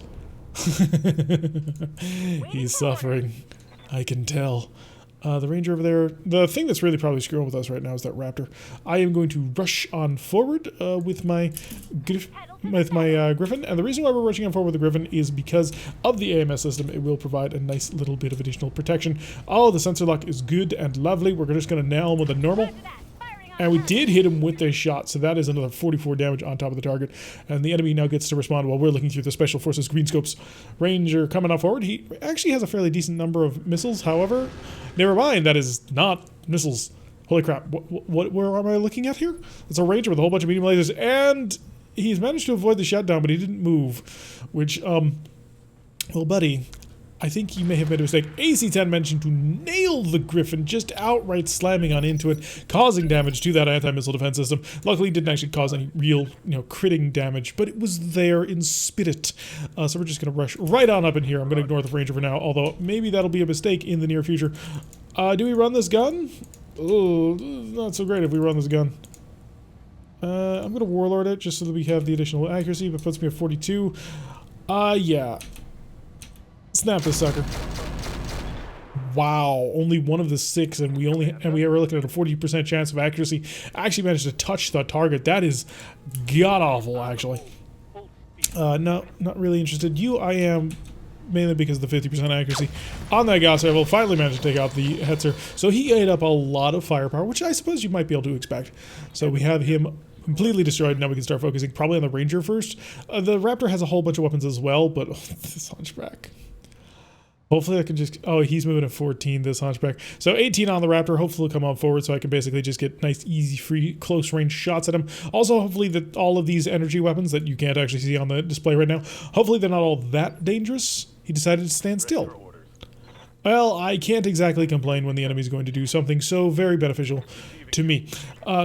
he's suffering. I can tell. The ranger over there, the thing that's really probably screwing with us right now is that raptor. I am going to rush on forward with my griffin, and the reason why we're rushing on forward with the griffin is because of the AMS system. It will provide a nice little bit of additional protection. Oh, the sensor lock is good and lovely. We're just going to nail him with a normal. And we did hit him with a shot, so that is another 44 damage on top of the target. And the enemy now gets to respond while we're looking through the Special Forces green scopes. Ranger coming on forward. He actually has a fairly decent number of missiles, however. Never mind, that is not missiles. Holy crap, where am I looking at here? It's a Ranger with a whole bunch of medium lasers, and he's managed to avoid the shutdown, but he didn't move. Which, well, buddy, I think you may have made a mistake. AC-10 mentioned to nail the Griffin, just outright slamming on into it, causing damage to that anti-missile defense system. Luckily, it didn't actually cause any real, critting damage, but it was there in spirit. So we're just going to rush right on up in here. I'm going to ignore the Ranger for now, although maybe that'll be a mistake in the near future. Do we run this gun? Oh, not so great if we run this gun. I'm going to Warlord it just so that we have the additional accuracy, but puts me at 42. Yeah. Snap this sucker. Wow, only one of the 6, and we are looking at a 40% chance of accuracy. I actually managed to touch the target. That is god-awful, actually. No, not really interested. I am, mainly because of the 50% accuracy. On that Gauss rifle, finally managed to take out the Hetzer. So he ate up a lot of firepower, which I suppose you might be able to expect. So we have him completely destroyed. Now we can start focusing probably on the Ranger first. The Raptor has a whole bunch of weapons as well, but this Hunchback. Hopefully I can just... Oh, he's moving at 14, this Hunchback. So 18 on the Raptor. Hopefully he'll come on forward so I can basically just get nice, easy, free, close-range shots at him. Also, hopefully that all of these energy weapons that you can't actually see on the display right now, hopefully they're not all that dangerous. He decided to stand still. Well, I can't exactly complain when the enemy's going to do something so very beneficial to me.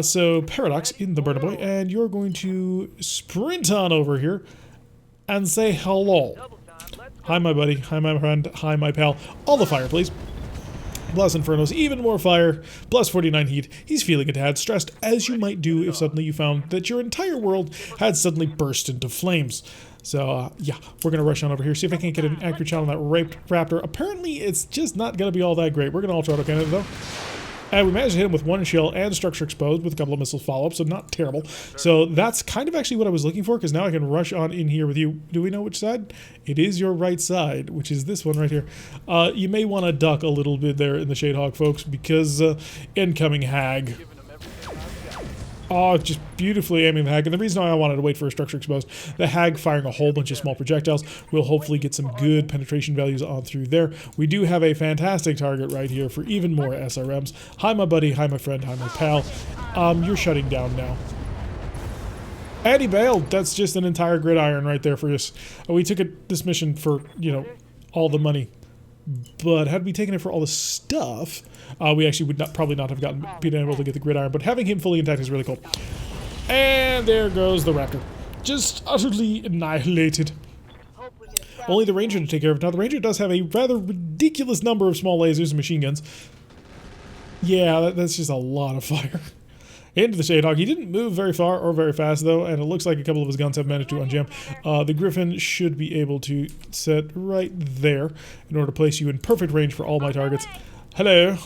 So Paradox in the Burner Boy, and you're going to sprint on over here and say hello. Hi, my buddy. Hi, my friend. Hi, my pal. All the fire, please. Plus Infernos, even more fire. Plus 49 heat. He's feeling a tad stressed, as you might do if suddenly you found that your entire world had suddenly burst into flames. So, yeah, we're going to rush on over here, see if I can't get an accurate shot on that Raptor. Apparently, it's just not going to be all that great. We're going to ultra-auto cannon it, though. And we managed to hit him with one shell and structure exposed with a couple of missile follow-ups, so not terrible. So that's kind of actually what I was looking for, because now I can rush on in here with you. Do we know which side? It is your right side, which is this one right here. You may want to duck a little bit there in the Shadehawk, folks, because incoming Hag. Oh, just beautifully aiming the Hag. And the reason why I wanted to wait for a structure exposed, the Hag firing a whole bunch of small projectiles will hopefully get some good penetration values on through there. We do have a fantastic target right here for even more SRMs. Hi, my buddy. Hi, my friend. Hi, my pal. You're shutting down now. And he bailed. That's just an entire gridiron right there for us. We took this mission for, all the money. But had we taken it for all the stuff, we actually would probably not have been able to get the gridiron. But having him fully intact is really cool. And there goes the Raptor. Just utterly annihilated. Only the Ranger to take care of it. Now, the Ranger does have a rather ridiculous number of small lasers and machine guns. Yeah, that's just a lot of fire. Into the Shadehawk. He didn't move very far or very fast, though, and it looks like a couple of his guns have managed to unjam. The Griffin should be able to set right there in order to place you in perfect range for all my targets. Hello.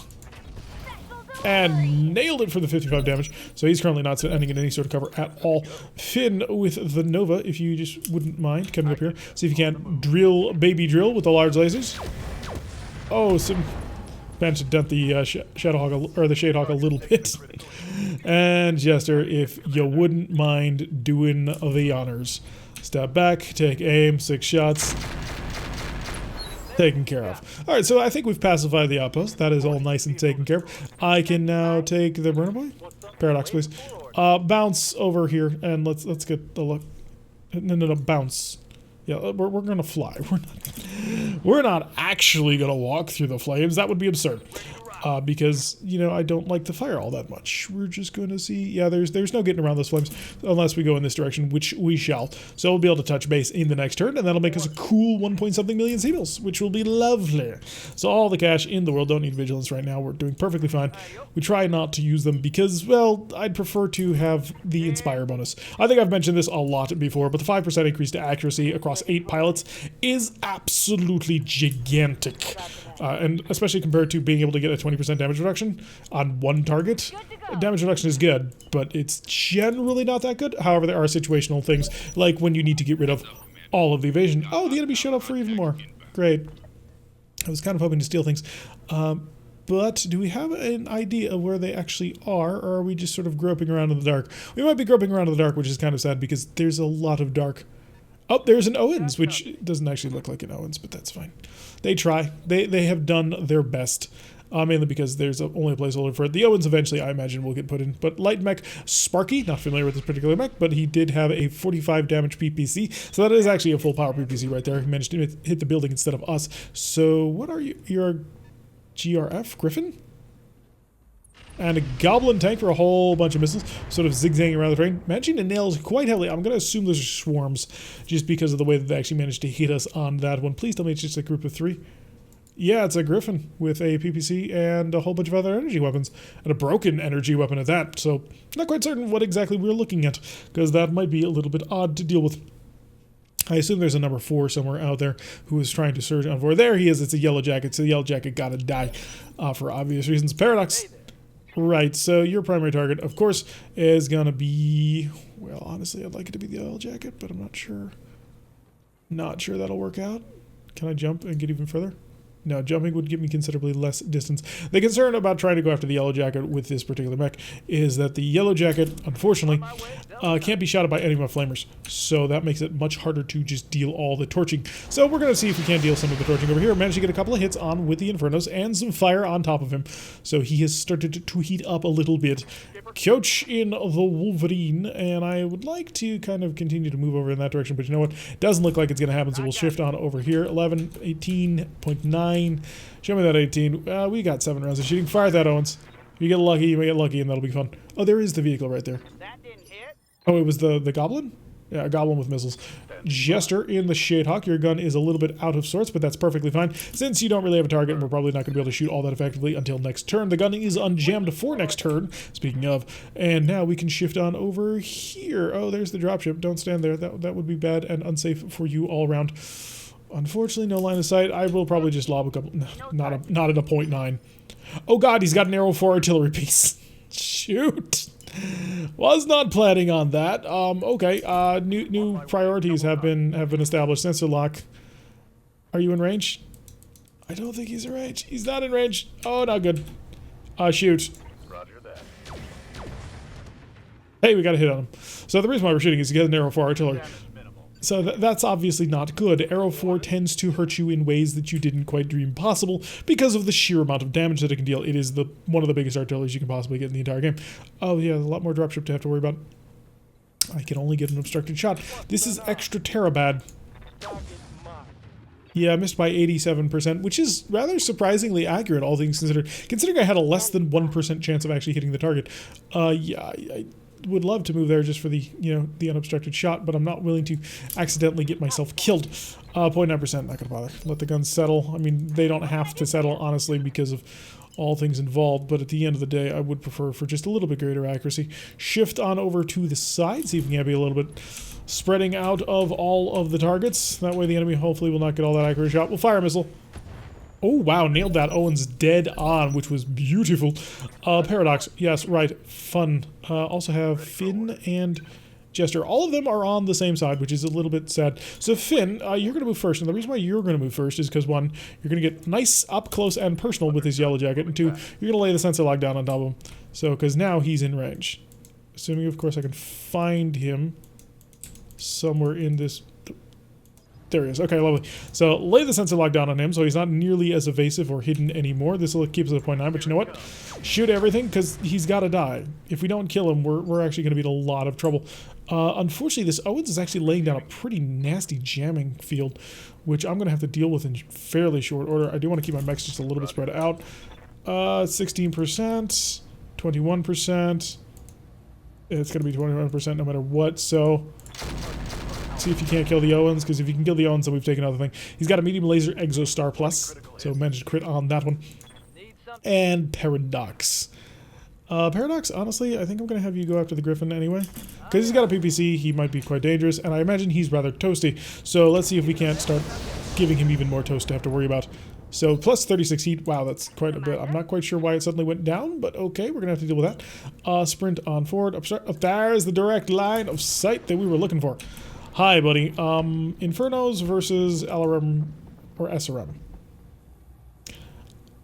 And nailed it for the 55 damage. So he's currently not standing in any sort of cover at all. Finn with the Nova, if you just wouldn't mind coming up here. See if you can baby drill with the large lasers. Oh, managed to dent the Shadehawk a little bit. And Jester, if you wouldn't mind doing the honors. Step back, take aim, 6 shots. Taken care of. Alright, so I think we've pacified the outpost. That is all nice and taken care of. I can now take the Burner Boy. Paradox, please. Bounce over here, and let's get a look. No, bounce. Yeah, we're gonna fly. We're not actually gonna walk through the flames. That would be absurd. because, you know, I don't like the fire all that much. We're just going to see, yeah, there's no getting around those flames unless we go in this direction, which we shall. So we'll be able to touch base in the next turn, and that'll make us a cool 1-point-something million seamills, which will be lovely. So all the cash in the world, don't need vigilance right now. We're doing perfectly fine. We try not to use them because, well, I'd prefer to have the Inspire bonus. I think I've mentioned this a lot before, but the 5% increase to accuracy across 8 pilots is absolutely gigantic. And especially compared to being able to get a 20% damage reduction on one target. Damage reduction is good, but it's generally not that good. However, there are situational things, like when you need to get rid of all of the evasion. Oh, the enemy showed up for even more. Great. I was kind of hoping to steal things. But do we have an idea of where they actually are, or are we just sort of groping around in the dark? We might be groping around in the dark, which is kind of sad because there's a lot of dark. Oh, there's an Owens, which doesn't actually look like an Owens, but that's fine. They try. They have done their best, mainly because there's only a placeholder for it. The Owens eventually, I imagine, will get put in. But light mech Sparky, not familiar with this particular mech, but he did have a 45 damage PPC, so that is actually a full power PPC right there. He managed to hit the building instead of us. So what are you? You're a GRF Griffin? And a Goblin tank for a whole bunch of missiles, sort of zigzagging around the terrain. Managing to nail quite heavily. I'm going to assume those are swarms, just because of the way that they actually managed to hit us on that one. Please tell me it's just a group of 3. Yeah, it's a Griffin with a PPC and a whole bunch of other energy weapons. And a broken energy weapon at that. So, not quite certain what exactly we're looking at, because that might be a little bit odd to deal with. I assume there's a number 4 somewhere out there who is trying to surge on board. There he is. It's a Yellow Jacket. So the Yellow Jacket gotta die for obvious reasons. Paradox. Right, so your primary target, of course, is going to be, well, honestly, I'd like it to be the Yellow Jacket, but I'm not sure. Not sure that'll work out. Can I jump and get even further? No, jumping would give me considerably less distance. The concern about trying to go after the Yellow Jacket with this particular mech is that the Yellow Jacket, unfortunately, can't be shot at by any of my flamers. So that makes it much harder to just deal all the torching. So we're going to see if we can deal some of the torching over here. Managed to get a couple of hits on with the Infernos and some fire on top of him. So he has started to heat up a little bit. Coach in the Wolverine, and I would like to kind of continue to move over in that direction, but you know what? It doesn't look like it's going to happen, so we'll shift on over here. 11, 18.9. Show me that 18. We got 7 rounds of shooting. Fire that, Owens. If you get lucky, you may get lucky, and that'll be fun. Oh, there is the vehicle right there. That didn't hit. Oh, it was the Goblin? Yeah, a Goblin with missiles. Jester in the Shadehawk. Your gun is a little bit out of sorts, but that's perfectly fine. Since you don't really have a target, and we're probably not going to be able to shoot all that effectively until next turn. The gun is unjammed for next turn, speaking of. And now we can shift on over here. Oh, there's the dropship. Don't stand there. That would be bad and unsafe for you all around. Unfortunately, no line of sight. I will probably just lob a couple. No, not at a .9. Oh god, he's got an arrow for artillery piece. Shoot. Was not planning on that. Okay. New priorities have been established. Sensor lock. Are you in range? I don't think he's in range. He's not in range. Oh, not good. Shoot. Roger that. Hey, we got a hit on him. So the reason why we're shooting is to get an arrow for artillery. So that's obviously not good. Arrow 4 tends to hurt you in ways that you didn't quite dream possible because of the sheer amount of damage that it can deal. It is one of the biggest artilleries you can possibly get in the entire game. Oh yeah, a lot more dropship to have to worry about. I can only get an obstructed shot. This is extra terabad. Yeah, I missed by 87%, which is rather surprisingly accurate, all things considered. Considering I had a less than 1% chance of actually hitting the target. Yeah, I would love to move there just for the, the unobstructed shot, but I'm not willing to accidentally get myself killed. 0.9%, not gonna bother. Let the guns settle. I mean, they don't have to settle, honestly, because of all things involved, but at the end of the day, I would prefer for just a little bit greater accuracy. Shift on over to the side, see if we can be a little bit spreading out of all of the targets. That way the enemy hopefully will not get all that accurate shot. We'll fire a missile. Oh, wow, nailed that. Owens dead on, which was beautiful. Paradox, yes, right, fun. Also have Finn and Jester. All of them are on the same side, which is a little bit sad. So Finn, you're going to move first, and the reason why you're going to move first is because, 1, you're going to get nice up close and personal with his Yellow Jacket, and 2, you're going to lay the sensor lock down on top of him. So, because now he's in range. Assuming, of course, I can find him somewhere in this. There he is. Okay, lovely. So lay the sensor lock down on him so he's not nearly as evasive or hidden anymore. This will keep us at 0.9, but you know what? Shoot everything because he's got to die. If we don't kill him, we're actually going to be in a lot of trouble. Unfortunately, this Owens is actually laying down a pretty nasty jamming field, which I'm going to have to deal with in fairly short order. I do want to keep my mechs just a little bit spread out. 16%, 21%. It's going to be 21% no matter what, so... See if you can't kill the Owens, because if you can kill the Owens, then we've taken another thing. He's got a medium laser Exostar Plus, so managed to crit on that one. And Paradox. Paradox, honestly, I think I'm going to have you go after the Griffin anyway. Because he's got a PPC, he might be quite dangerous, and I imagine he's rather toasty. So let's see if we can't start giving him even more toast to have to worry about. So plus 36 heat, wow, that's quite a bit. I'm not quite sure why it suddenly went down, but okay, we're going to have to deal with that. Sprint on forward. There's the direct line of sight that we were looking for. Hi, buddy. Infernos versus LRM or SRM.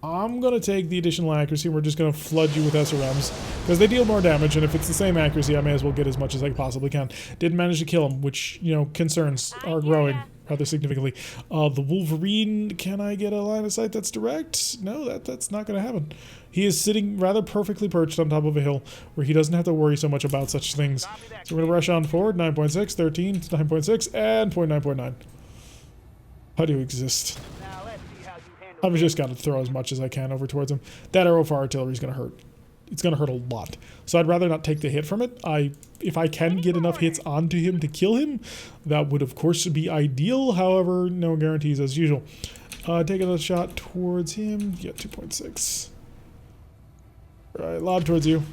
I'm going to take the additional accuracy, and we're just going to flood you with SRMs, because they deal more damage, and if it's the same accuracy, I may as well get as much as I possibly can. Didn't manage to kill him, which, you know, concerns are growing rather significantly. The Wolverine, can I get a line of sight that's direct? No, that's not going to happen. He is sitting rather perfectly perched on top of a hill, where he doesn't have to worry so much about such things. So we're going to rush on forward, 9.6, 13, 9.6, and 0.9.9. How do you exist? I've just got to throw as much as I can over towards him. That arrow for artillery is going to hurt. It's going to hurt a lot. So I'd rather not take the hit from it. If I can get enough hits onto him to kill him, that would of course be ideal. However, no guarantees as usual. Take another shot towards him. Yeah, 2.6. Right, lob towards you.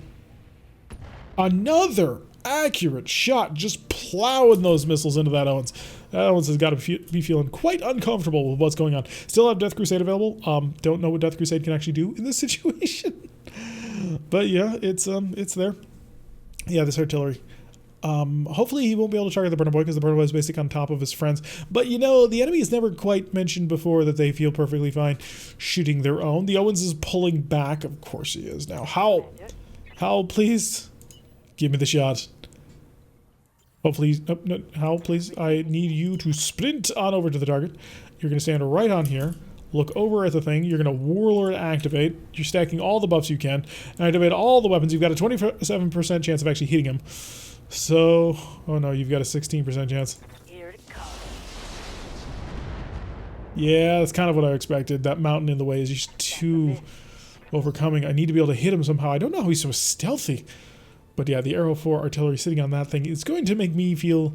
Another accurate shot, just plowing those missiles into that Owens. That Owens has got to be feeling quite uncomfortable with what's going on. Still have Death Crusade available. Don't know what Death Crusade can actually do in this situation. But yeah, it's there. Yeah, this artillery. Hopefully he won't be able to target the Burner Boy, because the Burner Boy is basically on top of his friends. But you know, the enemy has never quite mentioned before that they feel perfectly fine shooting their own. The Owens is pulling back. Of course he is now. Howl. Howl, please. Give me the shot. Hopefully, no, Howl, please. I need you to sprint on over to the target. You're going to stand right on here. Look over at the thing. You're going to Warlord activate. You're stacking all the buffs you can. And activate all the weapons. You've got a 27% chance of actually hitting him. So, oh no, you've got a 16% chance. Here it comes. Yeah, that's kind of what I expected. That mountain in the way is just too overcoming. I need to be able to hit him somehow. I don't know how he's so stealthy. But yeah, the arrow 4 artillery sitting on that thing is going to make me feel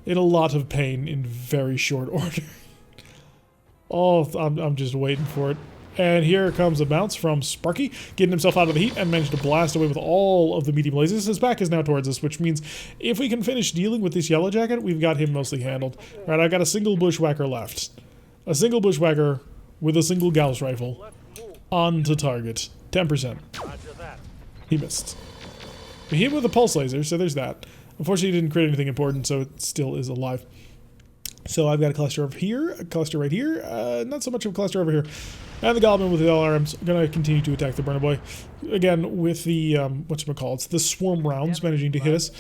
in a lot of pain in very short order. Oh, I'm just waiting for it. And here comes a bounce from Sparky, getting himself out of the heat and managed to blast away with all of the medium lasers. His back is now towards us, which means if we can finish dealing with this yellow jacket, we've got him mostly handled. Right, I got a single bushwhacker left. A single bushwhacker with a single Gauss rifle. On to target. 10%. He missed. We hit with a pulse laser, so there's that. Unfortunately, he didn't create anything important, so it still is alive. So I've got a cluster over here, a cluster right here, not so much of a cluster over here. And the Goblin with the LRM's going to continue to attack the Burner Boy. Again, with the, whatchamacallit, the swarm rounds managing to hit us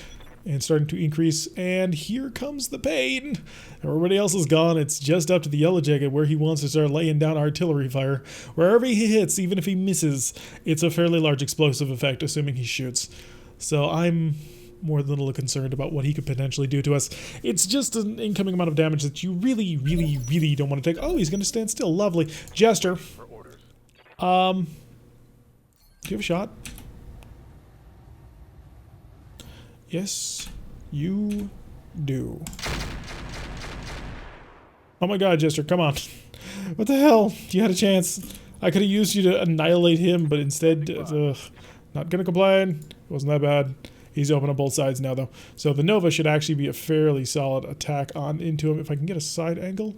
and starting to increase. And here comes the pain. Everybody else is gone. It's just up to the Yellow Jacket where he wants to start laying down artillery fire. Wherever he hits, even if he misses, it's a fairly large explosive effect, assuming he shoots. So I'm more than a little concerned about what he could potentially do to us. It's just an incoming amount of damage that you really, really, really don't want to take. Oh, he's going to stand still. Lovely. Jester. Do you have a shot? Yes, you do. Oh my god, Jester, come on. What the hell? You had a chance. I could have used you to annihilate him, but instead, not gonna complain. It wasn't that bad. He's open on both sides now, though. So the Nova should actually be a fairly solid attack on into him. If I can get a side angle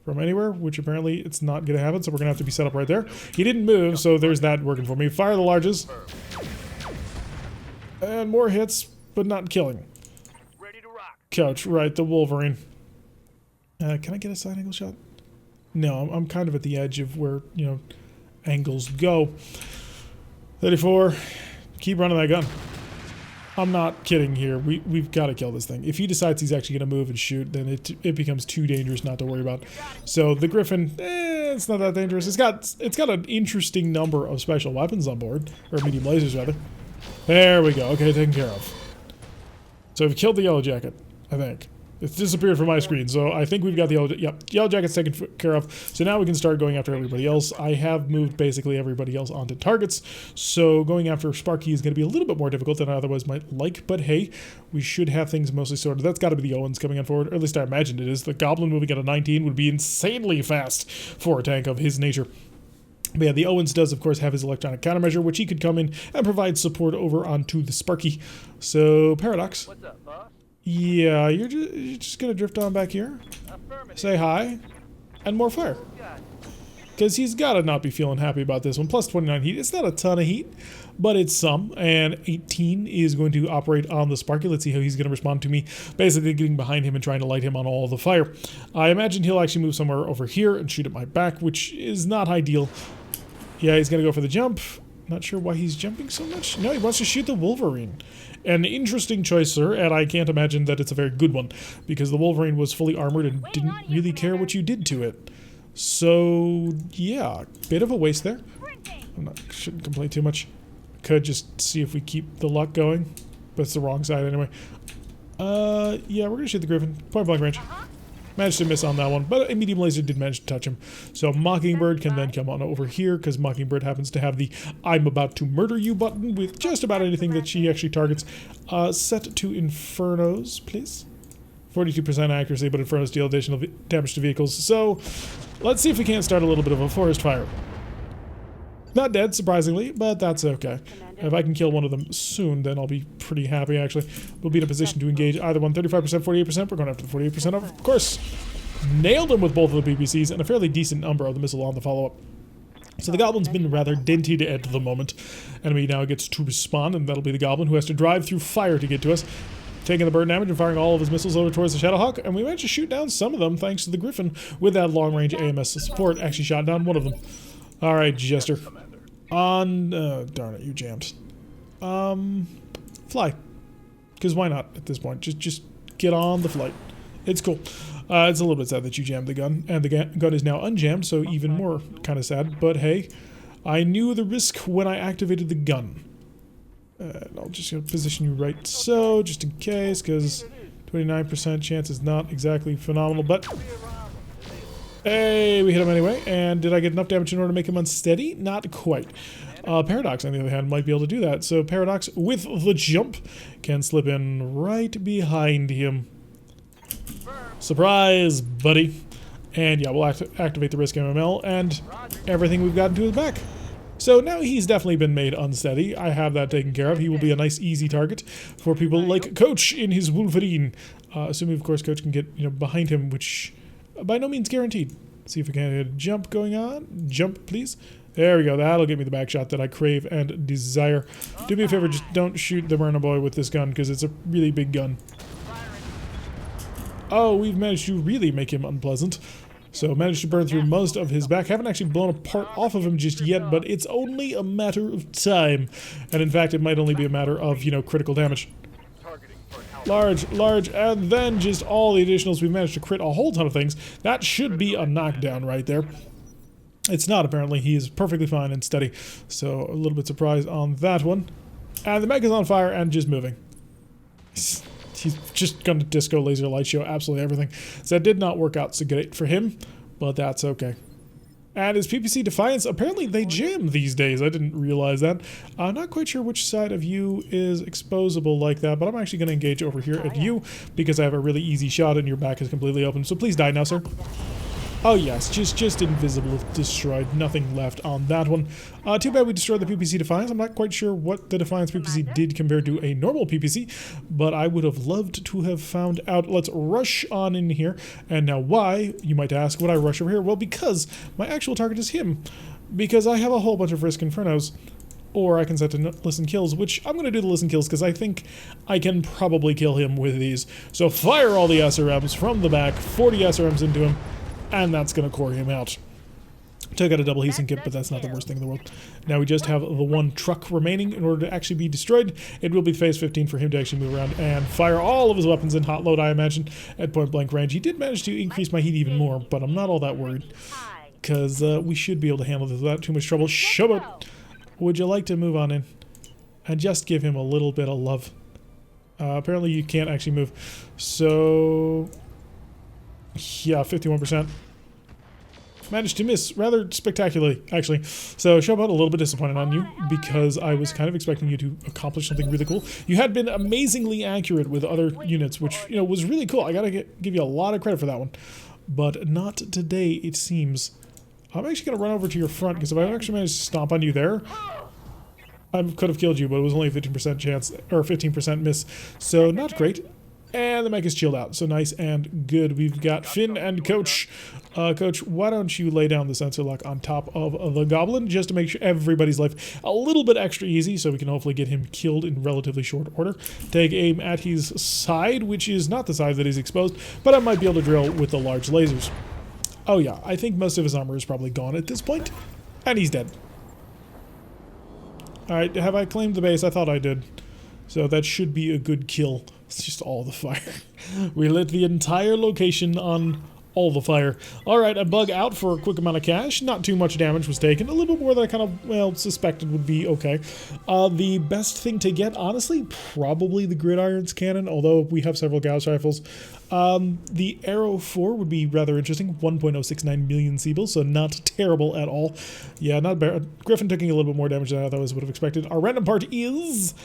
from anywhere, which apparently it's not going to happen, so we're going to have to be set up right there. He didn't move, so there's that working for me. Fire the larges. And more hits, but not killing. Ready to rock. Couch, right, the Wolverine. Can I get a side angle shot? No, I'm kind of at the edge of where, you know, angles go. 34. Keep running that gun. I'm not kidding here. We've got to kill this thing. If he decides he's actually going to move and shoot, then it becomes too dangerous not to worry about. So the Griffin, it's not that dangerous. It's got an interesting number of special weapons on board, or medium lasers rather. There we go. Okay, taken care of. So we've killed the Yellow Jacket, I think. It's disappeared from my screen, so I think we've got the yellow jackets taken care of. So now we can start going after everybody else. I have moved basically everybody else onto targets, so going after Sparky is going to be a little bit more difficult than I otherwise might like, but hey, we should have things mostly sorted. That's got to be the Owens coming on forward, or at least I imagined it is. The Goblin moving at a 19 would be insanely fast for a tank of his nature. But yeah, the Owens does, of course, have his electronic countermeasure, which he could come in and provide support over onto the Sparky. So, Paradox. What's up, boss? Yeah, you're just going to drift on back here, say hi, and more fire. Because he's got to not be feeling happy about this one. Plus 29 heat. It's not a ton of heat, but it's some. And 18 is going to operate on the Sparky. Let's see how he's going to respond to me. Basically getting behind him and trying to light him on all the fire. I imagine he'll actually move somewhere over here and shoot at my back, which is not ideal. Yeah, he's going to go for the jump. Not sure why he's jumping so much. No, he wants to shoot the Wolverine. An interesting choice, sir, and I can't imagine that it's a very good one, because the Wolverine was fully armored and didn't really care what you did to it. So, yeah, bit of a waste there. Shouldn't complain too much. Could just see if we keep the luck going, but it's the wrong side anyway. Yeah, we're going to shoot the Griffin. Point blank range. Managed to miss on that one, but a medium laser did manage to touch him. So Mockingbird can then come on over here, because Mockingbird happens to have the I'm about to murder you button with just about anything that she actually targets. Set to Infernos, please. 42% accuracy, but Infernos deal additional damage to vehicles. So let's see if we can't start a little bit of a forest fire. Not dead, surprisingly, but that's okay. If I can kill one of them soon, then I'll be pretty happy, actually. We'll be in a position to engage either one. 35%, 48%. We're going after the 48% of course. Nailed him with both of the PPCs and a fairly decent number of the missile on the follow-up. So the Goblin's been rather dented at the moment. Enemy now gets to respond, and that'll be the Goblin who has to drive through fire to get to us. Taking the burn damage and firing all of his missiles over towards the Shadowhawk, and we managed to shoot down some of them thanks to the Griffin with that long-range AMS support. Actually shot down one of them. Alright, Jester. Darn it, you jammed. Fly. Because why not at this point? Just get on the flight. It's cool. It's a little bit sad that you jammed the gun, and the gun is now unjammed, so even more kind of sad. But hey, I knew the risk when I activated the gun. I'll just position you right so, just in case, because 29% chance is not exactly phenomenal, but hey, we hit him anyway. And did I get enough damage in order to make him unsteady? Not quite. Paradox, on the other hand, might be able to do that. So Paradox, with the jump, can slip in right behind him. Surprise, buddy. And yeah, we'll activate the risk MML, and everything we've gotten to his back. So now he's definitely been made unsteady. I have that taken care of. He will be a nice, easy target for people like Coach in his Wolverine. Assuming, of course, Coach can get behind him, which by no means guaranteed. Let's see if we can get a jump going on. Jump, please. There we go. That'll get me the back shot that I crave and desire. Do me a favor, just don't shoot the Myrna Boy with this gun, because it's a really big gun. Oh, we've managed to really make him unpleasant. So managed to burn through most of his back. Haven't actually blown a part off of him just yet, but it's only a matter of time. And in fact, it might only be a matter of, critical damage. Large, and then just all the additionals. We managed to crit a whole ton of things. That should be a knockdown right there. It's not, apparently. He is perfectly fine and steady. So a little bit surprised on that one. And the mech is on fire and just moving. He's just going to disco laser light show absolutely everything. So that did not work out so great for him, but that's okay. And his PPC Defiance, apparently they jam these days. I didn't realize that. I'm not quite sure which side of you is exposable like that, but I'm actually going to engage over here at you because I have a really easy shot and your back is completely open. So please die now, sir. Oh yes, just invisible, destroyed, nothing left on that one. Too bad we destroyed the PPC Defiance. I'm not quite sure what the Defiance PPC did compared to a normal PPC, but I would have loved to have found out. Let's rush on in here. And now why, you might ask, would I rush over here? Well, because my actual target is him. Because I have a whole bunch of Risk Infernos. Or I can set to listen kills, which I'm going to do the listen kills because I think I can probably kill him with these. So fire all the SRMs from the back, 40 SRMs into him. And that's going to core him out. Took out a double heat kit, but that's not the worst thing in the world. Now we just have the one truck remaining in order to actually be destroyed. It will be phase 15 for him to actually move around and fire all of his weapons in hot load, I imagine, at point blank range. He did manage to increase my heat even more, but I'm not all that worried. Because we should be able to handle this without too much trouble. Showboat, would you like to move on in? And just give him a little bit of love. Apparently you can't actually move. So, yeah, 51%. Managed to miss rather spectacularly, actually. So, Showboat, a little bit disappointed on you because I was kind of expecting you to accomplish something really cool. You had been amazingly accurate with other units, which, you know, was really cool. I gotta give you a lot of credit for that one. But not today, it seems. I'm actually gonna run over to your front because if I actually managed to stomp on you there, I could have killed you, but it was only a 15% chance, or 15% miss. So, not great. And the mech is chilled out. So nice and good. We've got Finn and Coach. Coach, why don't you lay down the sensor lock on top of the goblin just to make sure everybody's life a little bit extra easy so we can hopefully get him killed in relatively short order. Take aim at his side, which is not the side that is exposed, but I might be able to drill with the large lasers. Oh yeah, I think most of his armor is probably gone at this point, and he's dead. Alright, have I claimed the base? I thought I did. So that should be a good kill. It's just all the fire. We lit the entire location on all the fire. Alright, a bug out for a quick amount of cash. Not too much damage was taken. A little bit more than I kind of, well, suspected would be okay. The best thing to get, honestly, probably the Gridiron's cannon, although we have several Gauss rifles. The Arrow 4 would be rather interesting. 1.069 million Siebels, so not terrible at all. Yeah, not bad. Griffin taking a little bit more damage than I otherwise would have expected. Our random part is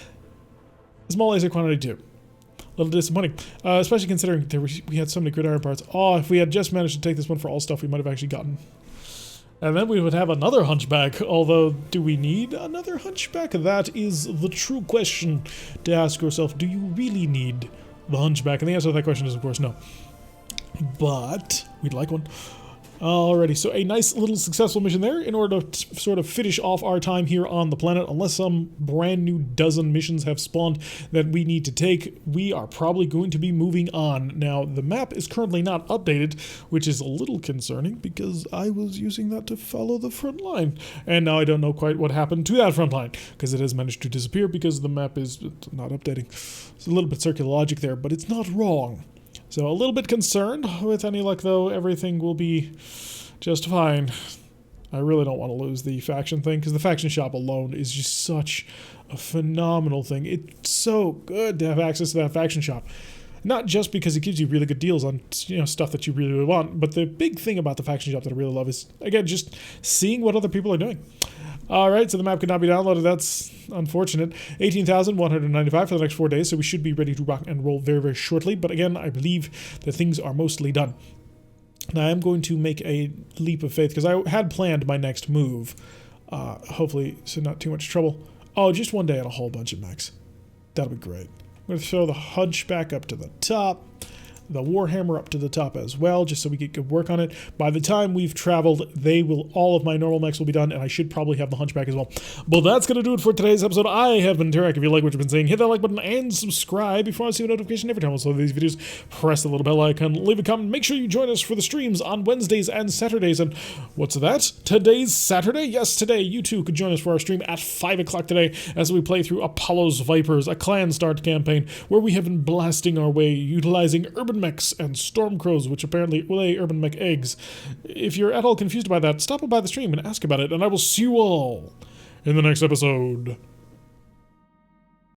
small laser quantity 2. A little disappointing, especially considering we had so many gridiron parts. Oh, if we had just managed to take this one for all stuff, we might have actually gotten. And then we would have another hunchback, although do we need another hunchback? That is the true question to ask yourself. Do you really need the hunchback? And the answer to that question is, of course, no. But we'd like one. Alrighty, so a nice little successful mission there in order to sort of finish off our time here on the planet. Unless some brand new dozen missions have spawned that we need to take, we are probably going to be moving on. Now, the map is currently not updated, which is a little concerning because I was using that to follow the front line. And now I don't know quite what happened to that front line because it has managed to disappear because the map is not updating. It's a little bit circular logic there, but it's not wrong. So a little bit concerned. With any luck, though, everything will be just fine. I really don't want to lose the faction thing, because the faction shop alone is just such a phenomenal thing. It's so good to have access to that faction shop. Not just because it gives you really good deals on, you know, stuff that you really, really want, but the big thing about the faction shop that I really love is, again, just seeing what other people are doing. Alright, so the map could not be downloaded. That's unfortunate. 18,195 for the next 4 days, so we should be ready to rock and roll very, very shortly. But again, I believe that things are mostly done. Now, I am going to make a leap of faith, because I had planned my next move. Hopefully, so not too much trouble. Oh, just one day and a whole bunch of mechs. That'll be great. I'm going to throw the hunchback up to the top. The Warhammer up to the top as well, just so we get good work on it. By the time we've traveled, all of my normal mechs will be done, and I should probably have the hunchback as well. But that's going to do it for today's episode. I have been Tarek. If you like what you've been seeing, hit that like button and subscribe before I see a notification every time I upload these videos. Press the little bell icon, leave a comment. Make sure you join us for the streams on Wednesdays and Saturdays. And what's that? Today's Saturday? Yes, today. You too could join us for our stream at 5 o'clock today as we play through Apollo's Vipers, a clan start campaign where we have been blasting our way, utilizing urban mechs and stormcrows, which apparently lay urban mech eggs. If you're at all confused by that, stop by the stream and ask about it, and I will see you all in the next episode.